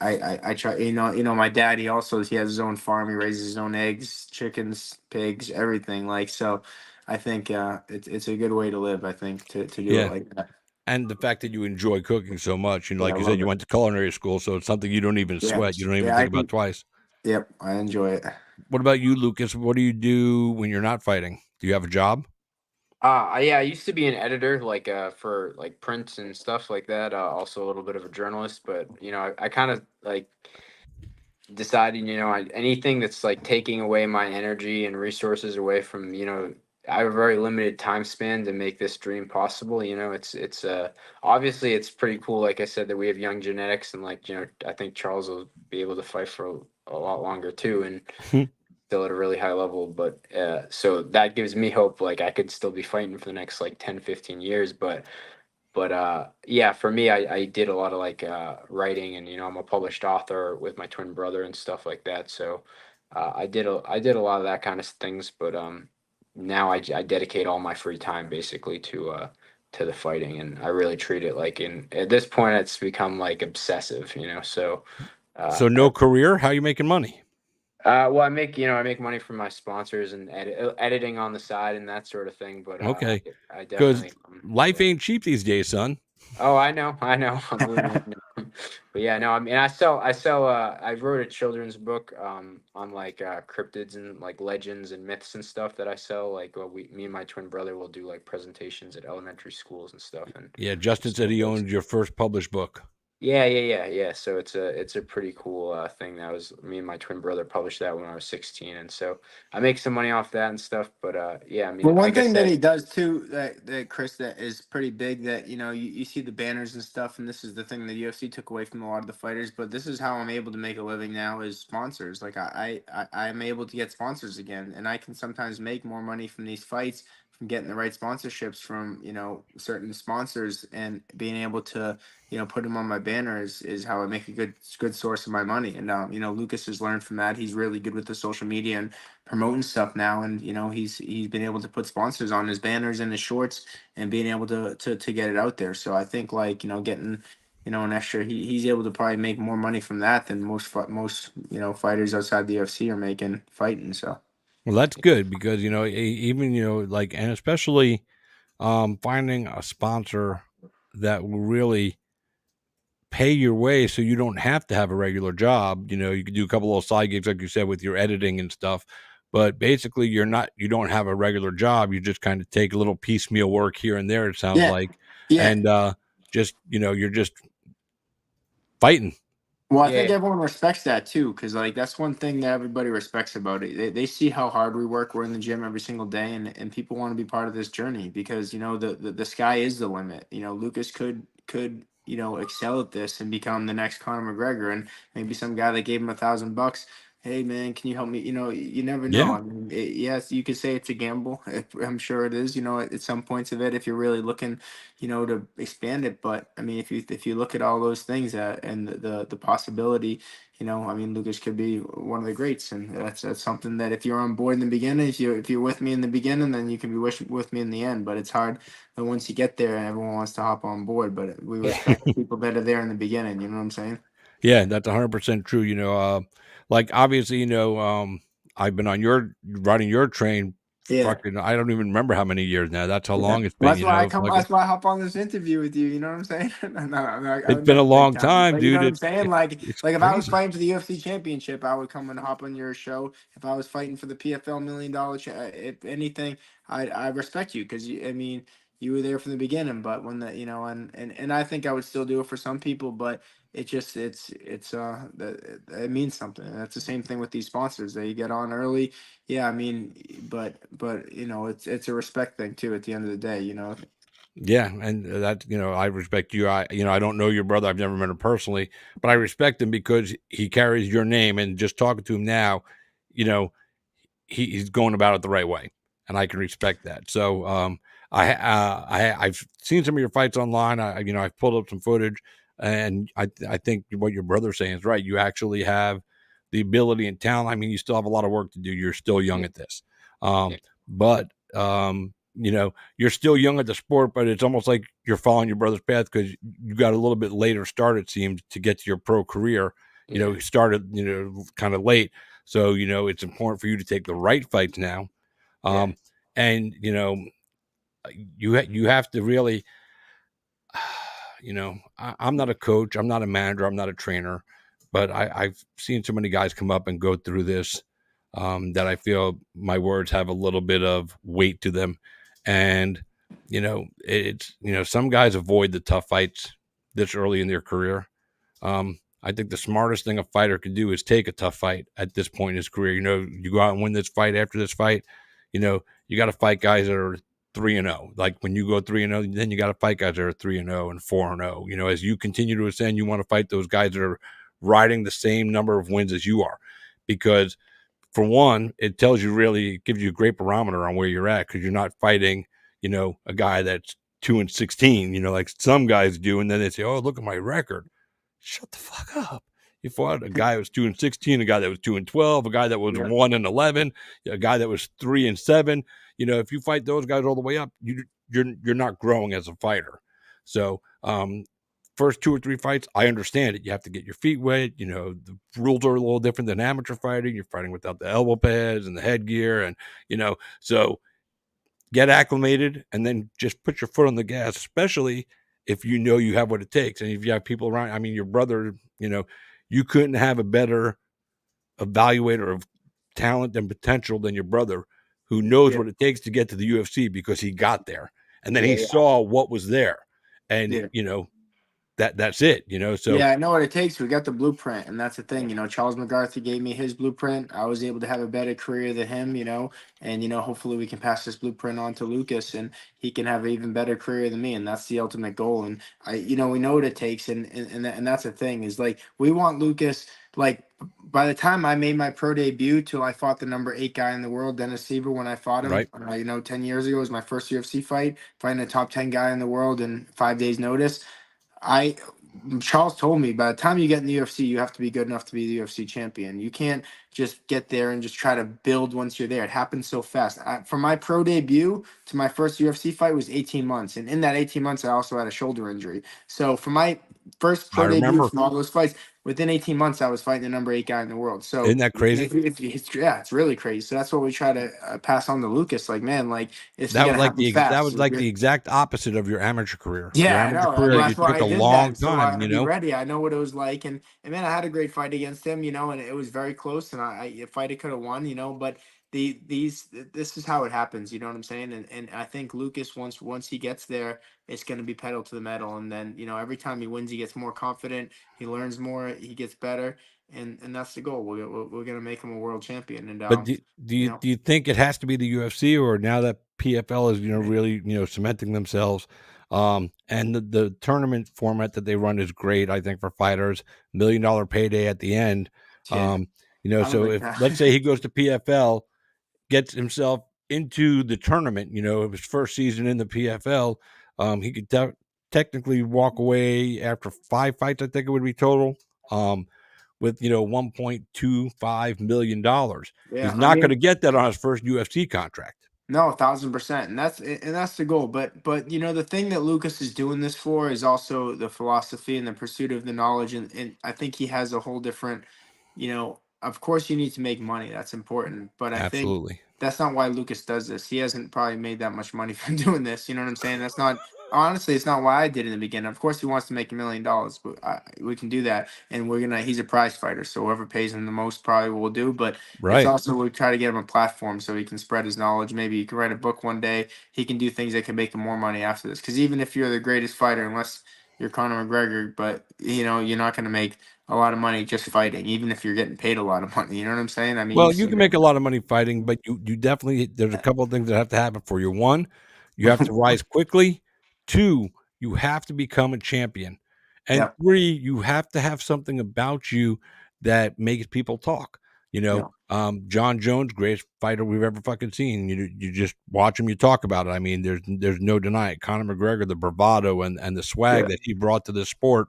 I try, my dad, he has his own farm. He raises his own eggs, chickens, pigs, everything. So I think it's a good way to live, I think, to do it like that. And the fact that you enjoy cooking so much, like I you love said, you it. went to culinary school, so it's something you don't even sweat. You don't even think about twice. Yep, I enjoy it. What about you, Lucas? What do you do when you're not fighting? Do you have a job? Yeah, I used to be an editor, for prints and stuff like that. Also a little bit of a journalist, but I kind of decided, anything that's taking away my energy and resources away from, I have a very limited time span to make this dream possible. It's obviously it's pretty cool. Like I said, that we have young genetics and I think Charles will be able to fight for a lot longer too. And still at a really high level, but so that gives me hope I could still be fighting for the next 10, 15 years. But yeah, for me, I did a lot of writing, and I'm a published author with my twin brother and stuff like that. So I did a lot of that kind of things, but now I dedicate all my free time basically to the fighting, and I really treat it at this point it's become obsessive, so So no career? How are you making money? Well, I make money from my sponsors and editing on the side and that sort of thing. But Okay, I because definitely life ain't cheap these days, son. Oh, I know. I'm living it now. But yeah, no, I mean, I wrote a children's book on cryptids and legends and myths and stuff that I sell. Me and my twin brother will do presentations at elementary schools and stuff. And Yeah, Justin said he owned your first published book. Yeah. So it's a pretty cool thing. That was me and my twin brother published that when I was 16, and so I make some money off that and stuff. But yeah, I mean, Well, one like I thing that said, he does too, that Chris, that is pretty big, that you see the banners and stuff, and this is the thing that UFC took away from a lot of the fighters. But this is how I'm able to make a living now, is sponsors. I'm able to get sponsors again, and I can sometimes make more money from these fights, from getting the right sponsorships from certain sponsors, and being able to put them on my banner is how I make a good source of my money. And Lucas has learned from that. He's really good with the social media and promoting stuff now, and he's been able to put sponsors on his banners and his shorts, and being able to get it out there. So I think getting an extra, he's able to probably make more money from that than most fighters outside the UFC are making fighting. So well, that's good because even and especially finding a sponsor that will really pay your way so you don't have to have a regular job. You could do a couple of side gigs, like you said, with your editing and stuff. But basically, you don't have a regular job. You just kind of take a little piecemeal work here and there, it sounds like. Yeah. And you're just fighting. Well, I think Yeah. everyone respects that too, because like that's one thing that everybody respects about it. They see how hard we work. We're in the gym every single day, and people want to be part of this journey because the sky is the limit. Lucas could excel at this and become the next Conor McGregor, and maybe some guy that gave him $1,000. Hey man, can you help me? You never know. Yeah. I mean, yes, you could say it's a gamble. I'm sure it is. At some points of it, if you're really looking to expand it. But I mean, if you look at all those things and the possibility, I mean, Lucas could be one of the greats, and that's something that if you're on board in the beginning, if you're with me in the beginning, then you can be with me in the end. But it's hard that once you get there, everyone wants to hop on board. But we Yeah. respect the people that are there in the beginning. You know what I'm saying? Yeah, that's 100% true. Like obviously, I've been riding your train. Yeah. Fucking, I don't even remember how many years now. That's how Yeah. long it's Well, been. that's why I come. Like That's why I hop on this interview with you. You know what I'm saying? No, I it's would been a never take long time. time, But you know dude. what I'm saying? Like, It's like if I was crazy. fighting for the UFC championship, I would come and hop on your show. If I was fighting for the PFL $1 million, if anything, I respect you because I mean, you were there from the beginning. But when and I think I would still do it for some people, but it means something. And that's the same thing with these sponsors. They get on early. Yeah, I mean, but it's a respect thing too. At the end of the day. Yeah, and that I respect you. I don't know your brother. I've never met him personally, but I respect him because he carries your name. And just talking to him now, you know, he's going about it the right way, and I can respect that. So I've seen some of your fights online. I've pulled up some footage, and I think what your brother's saying is right. You actually have the ability and talent. I mean, you still have a lot of work to do. You're still young at this, Yeah. but you're still young at the sport. But it's almost like you're following your brother's path because you got a little bit later start. It seems to get to your pro career. Yeah. You started kind of late. So, it's important for you to take the right fights now. Yeah. And, you have to really, I'm not a coach, I'm not a manager, I'm not a trainer, but I've seen so many guys come up and go through this that I feel my words have a little bit of weight to them. And, some guys avoid the tough fights this early in their career. I think the smartest thing a fighter can do is take a tough fight at this point in his career. You go out and win this fight after this fight. You got to fight guys that are 3-0. Like when you go 3-0, then you got to fight guys that are 3-0 and 4-0. As you continue to ascend, you want to fight those guys that are riding the same number of wins as you are, because for one, it gives you a great barometer on where you're at, because you're not fighting, a guy that's 2-16, like some guys do, and then they say, "Oh, look at my record." Shut the fuck up. You fought a guy that was 2-16, a guy that was 2-12, a guy that was Yeah. 1-11, a guy that was 3-7. If you fight those guys all the way up, you're not growing as a fighter. So, first 2 or 3 fights, I understand it. You have to get your feet wet. The rules are a little different than amateur fighting. You're fighting without the elbow pads and the headgear, and so get acclimated and then just put your foot on the gas, especially if you have what it takes. And if you have people around, I mean, your brother, you couldn't have a better evaluator of talent and potential than your brother, who knows Yeah. what it takes to get to the UFC because he got there and then Yeah. he saw what was there. And, Yeah. that's it, so Yeah, I know what it takes. We got the blueprint, and that's the thing. Charles McCarthy gave me his blueprint. I was able to have a better career than him, and hopefully we can pass this blueprint on to Lucas, and he can have an even better career than me, and that's the ultimate goal. And we know what it takes, and that's the thing is like we want Lucas. Like by the time I made my pro debut till I fought the number 8 guy in the world, Dennis Siever, when I fought him, right. 10 years ago was my first UFC fight, fighting a top 10 guy in the world in 5 days notice. Charles told me by the time you get in the UFC, you have to be good enough to be the UFC champion. You can't just get there and just try to build once you're there. It happens so fast. From my pro debut to my first UFC fight was 18 months. And in that 18 months, I also had a shoulder injury. So for my first I pro debut remember. from all those fights, within 18 months, I was fighting the number 8 guy in the world. So Isn't that crazy? it's really crazy. So that's what we try to pass on to Lucas. Like, man, like it's That was gonna like happen fast. that was like the exact opposite of your amateur career. Your Yeah, I amateur know. career, you That's why took I a did long that. So I time, had to be ready. I know what it was like, and man, I had a great fight against him, and it was very close. And I if I'd could have won, but this is how it happens. You know what I'm saying? And I think Lucas, once he gets there, it's going to be pedal to the metal. And then every time he wins, he gets more confident. He learns more. He gets better. And that's the goal. We're going to make him a world champion. And But do you think it has to be the UFC, or now that PFL is really cementing themselves, and the tournament format that they run is great. I think for fighters, $1 million payday at the end. Yeah, I don't So like if that. let's say he goes to PFL, gets himself into the tournament, of his first season in the PFL, he could technically walk away after 5 fights. I think it would be total. With $1.25 million. Yeah, He's I not going to mean, get that on his first UFC contract. no, 1,000%, and that's the goal. But the thing that Lucas is doing this for is also the philosophy and the pursuit of the knowledge, and I think he has a whole different, Of course, you need to make money. That's important, but I think Absolutely. that's not why Lucas does this. He hasn't probably made that much money from doing this. You know what I'm saying? That's not honestly. It's not why I did in the beginning. Of course, he wants to make $1 million, but we can do that, and we're gonna. He's a prize fighter, so whoever pays him the most probably will do. But it's Right. also we try to get him a platform so he can spread his knowledge. Maybe he can write a book one day. He can do things that can make him more money after this. Because even if you're the greatest fighter, unless you're Conor McGregor, but you're not going to make a lot of money just fighting, even if you're getting paid a lot of money. You know what I'm saying? I mean, Well, you've you can seen it. make a lot of money fighting, but you definitely, there's a couple of things that have to happen for you. One, you have to rise quickly. Two, you have to become a champion. And Yep. three, you have to have something about you that makes people talk. Yep. John Jones, greatest fighter we've ever fucking seen. You just watch him, you talk about it. I mean, there's no denying it. Conor McGregor, the bravado and the swag Yeah. that he brought to the sport,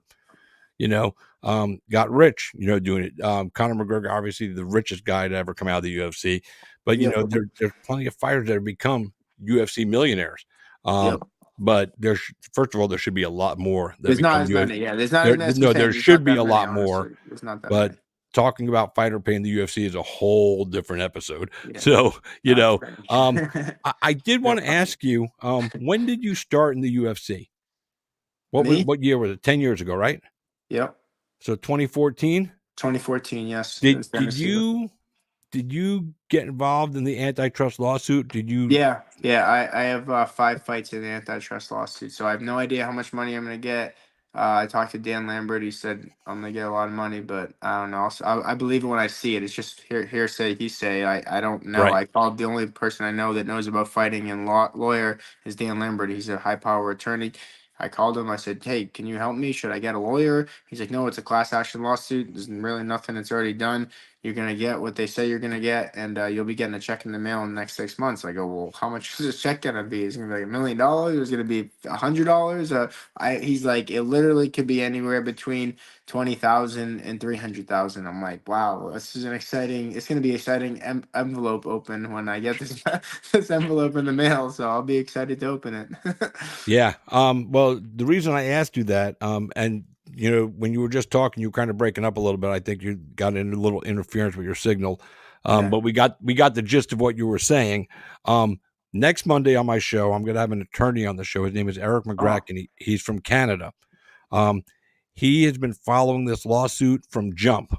got rich, doing it. Conor McGregor, obviously the richest guy to ever come out of the UFC, but Yep. there's plenty of fighters that have become UFC millionaires. Yep. But first of all, there should be a lot more that There's not become as UFC. many. Yeah. There's not as many. That's what I'm No, there saying. There's should not be that a many, lot more. honestly. There's not that But many. talking about fighter pay in the UFC is a whole different episode. Yeah. So, That's great. I did want to ask you, when did you start in the UFC? Me? What year was it? 10 years ago, right? Yep. So 2014. 2014. Yes. It Did was did Tennessee. you get involved in the antitrust lawsuit? Did you? Yeah, yeah. I have 5 fights in the antitrust lawsuit, so I have no idea how much money I'm gonna get. I talked to Dan Lambert. He said I'm gonna get a lot of money, but I don't know. So I believe it when I see it. It's just hearsay, he say. I don't know. Right. I called the only person I know that knows about fighting and lawyer is Dan Lambert. He's a high power attorney. I called him. I said, "Hey, can you help me? Should I get a lawyer?" He's like, "No, it's a class action lawsuit. There's really nothing. It's already done. You're gonna get what they say you're gonna get, and you'll be getting a check in the mail in the next 6 months." I go, "Well, how much is this check gonna be? Is it gonna be like $1 million? Is it gonna be $100?" He's like, "It literally could be anywhere between 20,000 and 300,000." I'm like, "Wow, this is an exciting. It's gonna be exciting envelope open when I get this this envelope in the mail. So I'll be excited to open it." Yeah. Well, the reason I asked you that, and when you were just talking, you were kind of breaking up a little bit. I think you got into a little interference with your signal. Yeah. But we got the gist of what you were saying. Next Monday on my show, I'm going to have an attorney on the show. His name is Eric McGrack, and he's from Canada. He has been following this lawsuit from jump.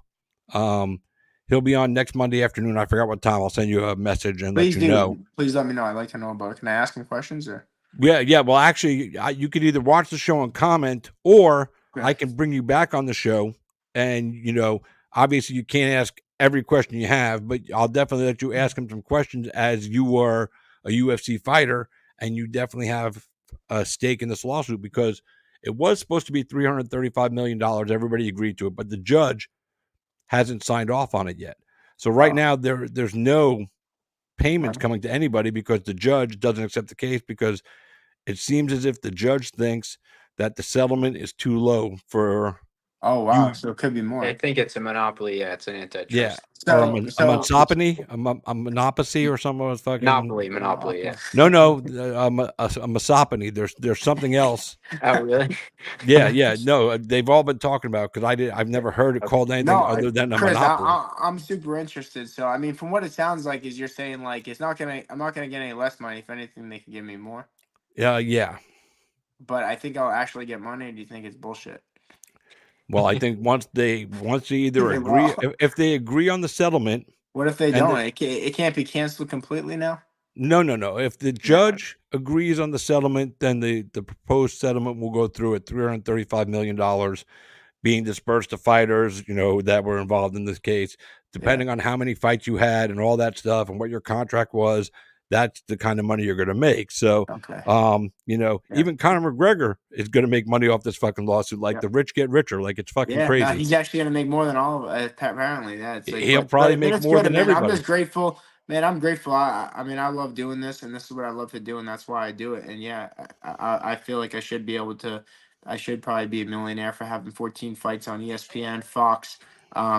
He'll be on next Monday afternoon. I forgot what time. I'll send you a message and Please let you know. do. Please let me know. I'd like to know about it. Can I ask him questions or? Yeah. Well, actually, you could either watch the show and comment, or Okay. I can bring you back on the show. And obviously, you can't ask every question you have, but I'll definitely let you ask him some questions, as you are a UFC fighter and you definitely have a stake in this lawsuit, because it was supposed to be $335 million. Everybody agreed to it, but the judge hasn't signed off on it yet. So right now, there's no payments coming to anybody, because the judge doesn't accept the case, because it seems as if the judge thinks that the settlement is too low for Oh wow! you. So it could be more. I think it's a monopoly. Yeah, it's an antitrust. Yeah. Or So a monopoly, a monopoly, or something was fucking Monopoly. Yeah. No, a misopony. There's something else. Oh, really? Yeah. No, they've all been talking about, because I've never heard it called anything No, other than a Chris, monopoly. I'm super interested. So I mean, from what it sounds like, is you're saying like I'm not gonna get any less money. If anything, they can give me more. Yeah. But I think I'll actually get money. Or do you think it's bullshit? Well, I think once they either agree, if they agree on the settlement, What if they And don't? It can't be canceled completely now. No. If the judge agrees on the settlement, then the proposed settlement will go through at $335 million being dispersed to fighters, that were involved in this case. Depending on how many fights you had and all that stuff and what your contract was, that's the kind of money you're going to make. So, Okay. even Conor McGregor is going to make money off this fucking lawsuit. Like the rich get richer. Like it's fucking No, crazy. he's actually gonna make more than all of it, apparently. Yeah, it's like, He'll probably but make it's more good, than man. I'm everybody. just grateful, man. I'm grateful. I mean, I love doing this, and this is what I love to do, and that's why I do it. And yeah, I feel like I should be able to. I should probably be a millionaire for having 14 fights on ESPN, Fox,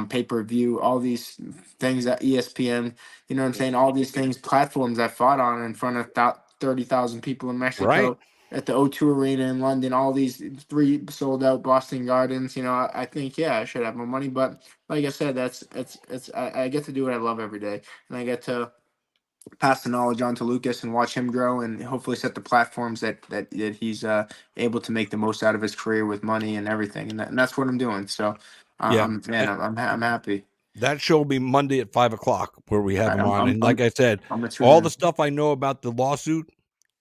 pay-per-view, all these things at ESPN. You know what I'm saying? All these things, platforms I fought on in front of 30,000 people in Mexico. Right. At the O2 Arena in London, all these 3 sold out Boston Gardens. I think I should have more money, but like I said, I get to do what I love every day, and I get to pass the knowledge on to Lucas and watch him grow, and hopefully set the platforms that he's able to make the most out of his career with money and everything, and that's what I'm doing. So, I'm happy. That show will be Monday at 5:00 where we have him on. And like I said, I'm a true all man. the stuff I know about the lawsuit,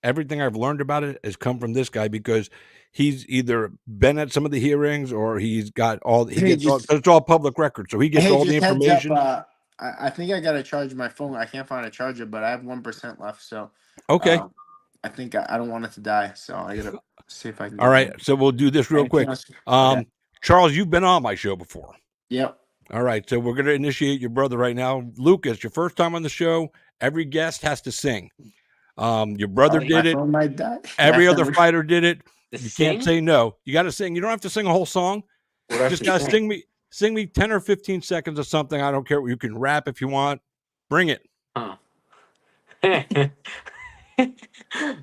everything I've learned about it has come from this guy because he's either been at some of the hearings or he's got it's all public record. So he gets all the information. Heads up, I think I gotta charge my phone. I can't find a charger, but I have 1% left. So Okay. I think I don't want it to die. So I gotta see if I can. All right. So we'll do this real quick. Okay. Charles, you've been on my show before. Yep. All right. So we're going to initiate your brother right now. Lucas, your first time on the show, every guest has to sing. Your brother did it. Might die. Every other fighter did it. You sing? can't say no. You got to sing. You don't have to sing a whole song. Just got to sing me 10 or 15 seconds of something. I don't care. You can rap if you want. Bring it. Huh. Can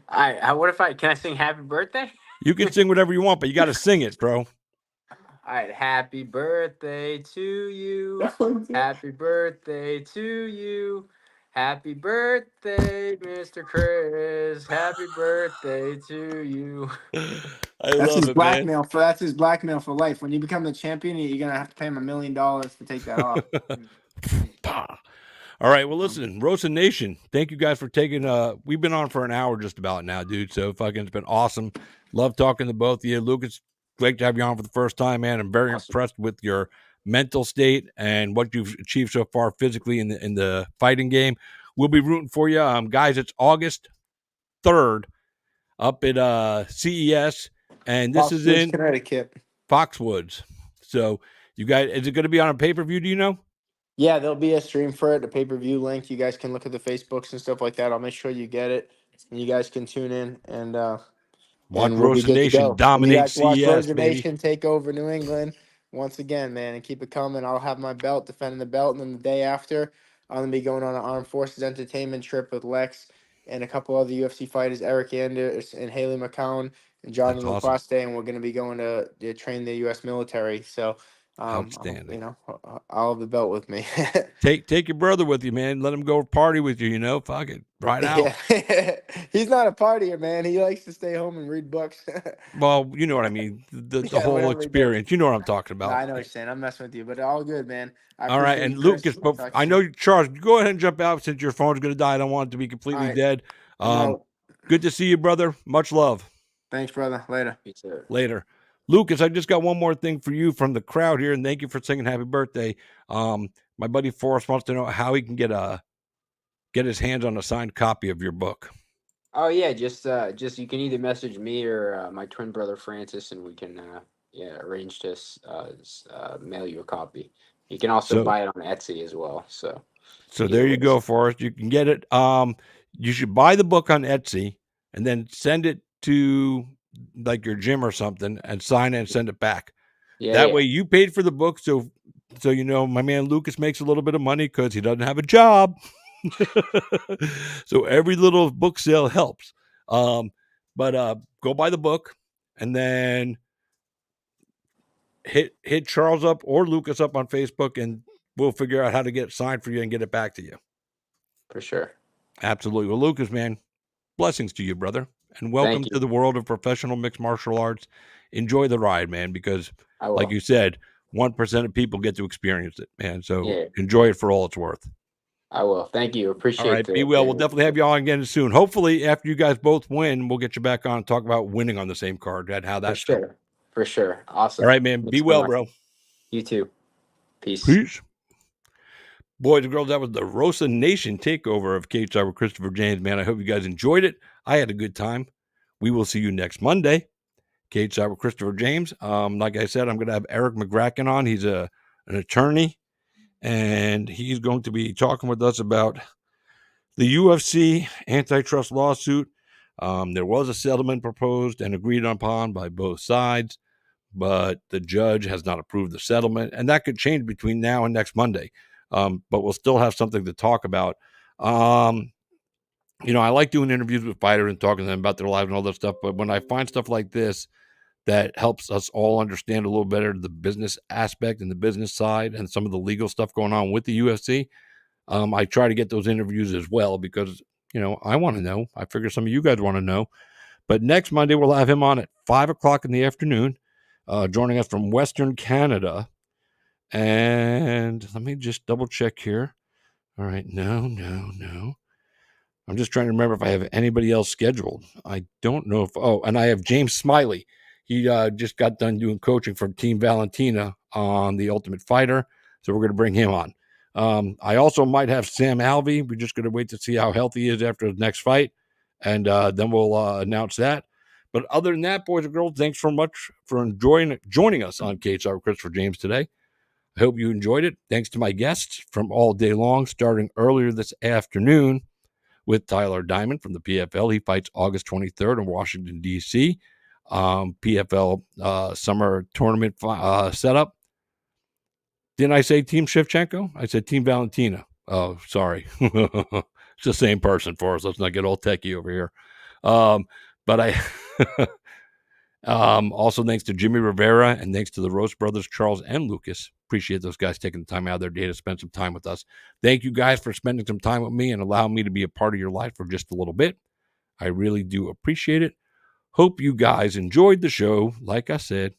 I sing Happy Birthday? You can sing whatever you want, but you got to sing it, bro. All right. Happy birthday to you. Happy birthday to you. Happy birthday, Mr. Chris. Happy birthday to you. That's his blackmail for life. When you become the champion, you're gonna have to pay him $1 million to take that off. All right. Well, listen, Rosa Nation, thank you guys for taking we've been on for an hour just about now, dude. So fucking it's been awesome. Love talking to both of you. Lucas, great to have you on for the first time, man. I'm very impressed with your mental state and what you've achieved so far physically in the fighting game. We'll be rooting for you. Guys, it's August 3rd up at CES, and this is in Connecticut. Foxwoods. So you guys, is it going to be on a pay-per-view, do you know? Yeah, there'll be a stream for it, a pay-per-view link. You guys can look at the Facebooks and stuff like that. I'll make sure you get it, and you guys can tune in and watch Rosa Nation dominate CES, watch Rosa baby. Nation take over New England once again, man, and keep it coming. I'll have my belt, defending the belt, and then the day after, I'm gonna be going on an Armed Forces entertainment trip with Lex and a couple other UFC fighters, Eric Anders and Haley McCown and Johnny Lacoste, and we're gonna be going to train the U.S. military. So. Outstanding. I'll have the belt with me. Take your brother with you, man. Let him go party with you. Fuck it. Right out. Yeah. He's not a partier, man. He likes to stay home and read books. Well, you know what I mean. The whole experience. You know what I'm talking about. I know what you're saying. I'm messing with you, but all good, man. All right, and Lucas, I know Charles. Go ahead and jump out since your phone's going to die. I don't want it to be completely dead. Good to see you, brother. Much love. Thanks, brother. Later. Later. Lucas, I just got one more thing for you from the crowd here, and thank you for singing happy birthday. My buddy Forrest wants to know how he can get his hands on a signed copy of your book. Oh yeah, just you can either message me or my twin brother Francis, and we can arrange to mail you a copy. You can also buy it on Etsy as well. So there you go, Forrest. You can get it. You should buy the book on Etsy and then send it to like your gym or something and sign it and send it back. That way you paid for the book. So my man Lucas makes a little bit of money because he doesn't have a job. So every little book sale helps. But go buy the book and then hit Charles up or Lucas up on Facebook, and we'll figure out how to get it signed for you and get it back to you. For sure. Absolutely. Well, Lucas, man, blessings to you, brother. And welcome to the world of professional mixed martial arts. Enjoy the ride, man, because like you said, 1% of people get to experience it, man. So enjoy it for all it's worth. I will. Thank you. All Appreciate right, the be well. We'll definitely have you on again soon. Hopefully, after you guys both win, we'll get you back on and talk about winning on the same card and how for that's going. sure. For sure. Awesome. All right, man. Thanks Be so well, much. bro. You too. Peace. Peace. Boys and girls, that was the Rosa Nation takeover of Kate with Christopher James, man. I hope you guys enjoyed it. I had a good time. We will see you next Monday. Kate with Christopher James. Like I said, I'm going to have Eric McGracken on. He's an attorney, and he's going to be talking with us about the UFC antitrust lawsuit. There was a settlement proposed and agreed upon by both sides, but the judge has not approved the settlement, and that could change between now and next Monday. But we'll still have something to talk about. I like doing interviews with fighters and talking to them about their lives and all that stuff. But when I find stuff like this that helps us all understand a little better the business aspect and the business side and some of the legal stuff going on with the UFC, I try to get those interviews as well because, I want to know. I figure some of you guys want to know. But next Monday, we'll have him on at 5 o'clock in the afternoon, joining us from Western Canada. And let me just double check here. All right. No. I'm just trying to remember if I have anybody else scheduled. I don't know and I have James Smiley. He just got done doing coaching for Team Valentina on The Ultimate Fighter. So we're going to bring him on. I also might have Sam Alvey. We're just going to wait to see how healthy he is after his next fight. And then we'll announce that. But other than that, boys and girls, thanks so much for joining us on Kate's Hour with Christopher James today. I hope you enjoyed it. Thanks to my guests from all day long, starting earlier this afternoon with Tyler Diamond from the PFL. He fights August 23rd in Washington, D.C. PFL summer tournament setup. Didn't I say Team Shevchenko? I said Team Valentina. Oh, sorry. It's the same person for us. Let's not get all techie over here. But I also thanks to Jimmie Rivera and thanks to the Roast brothers, Charles and Lucas. Appreciate those guys taking the time out of their day to spend some time with us. Thank you guys for spending some time with me and allowing me to be a part of your life for just a little bit. I really do appreciate it. Hope you guys enjoyed the show, like I said.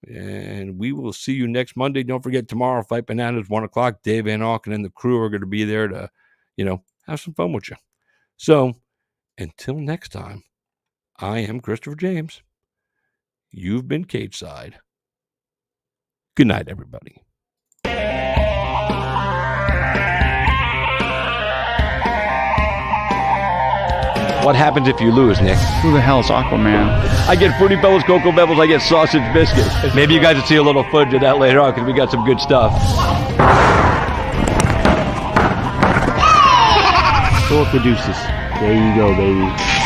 And we will see you next Monday. Don't forget, tomorrow, Fight Bananas, 1 o'clock. Dave Van Auken and the crew are going to be there to, have some fun with you. So, until next time, I am Christopher James. You've been Cage Side. Good night, everybody. What happens if you lose, Nick? Who the hell is Aquaman? I get Fruity Pebbles, Cocoa Pebbles, I get sausage biscuits. Maybe you guys will see a little footage of that later on because we got some good stuff. Philip the Deuces. There you go, baby.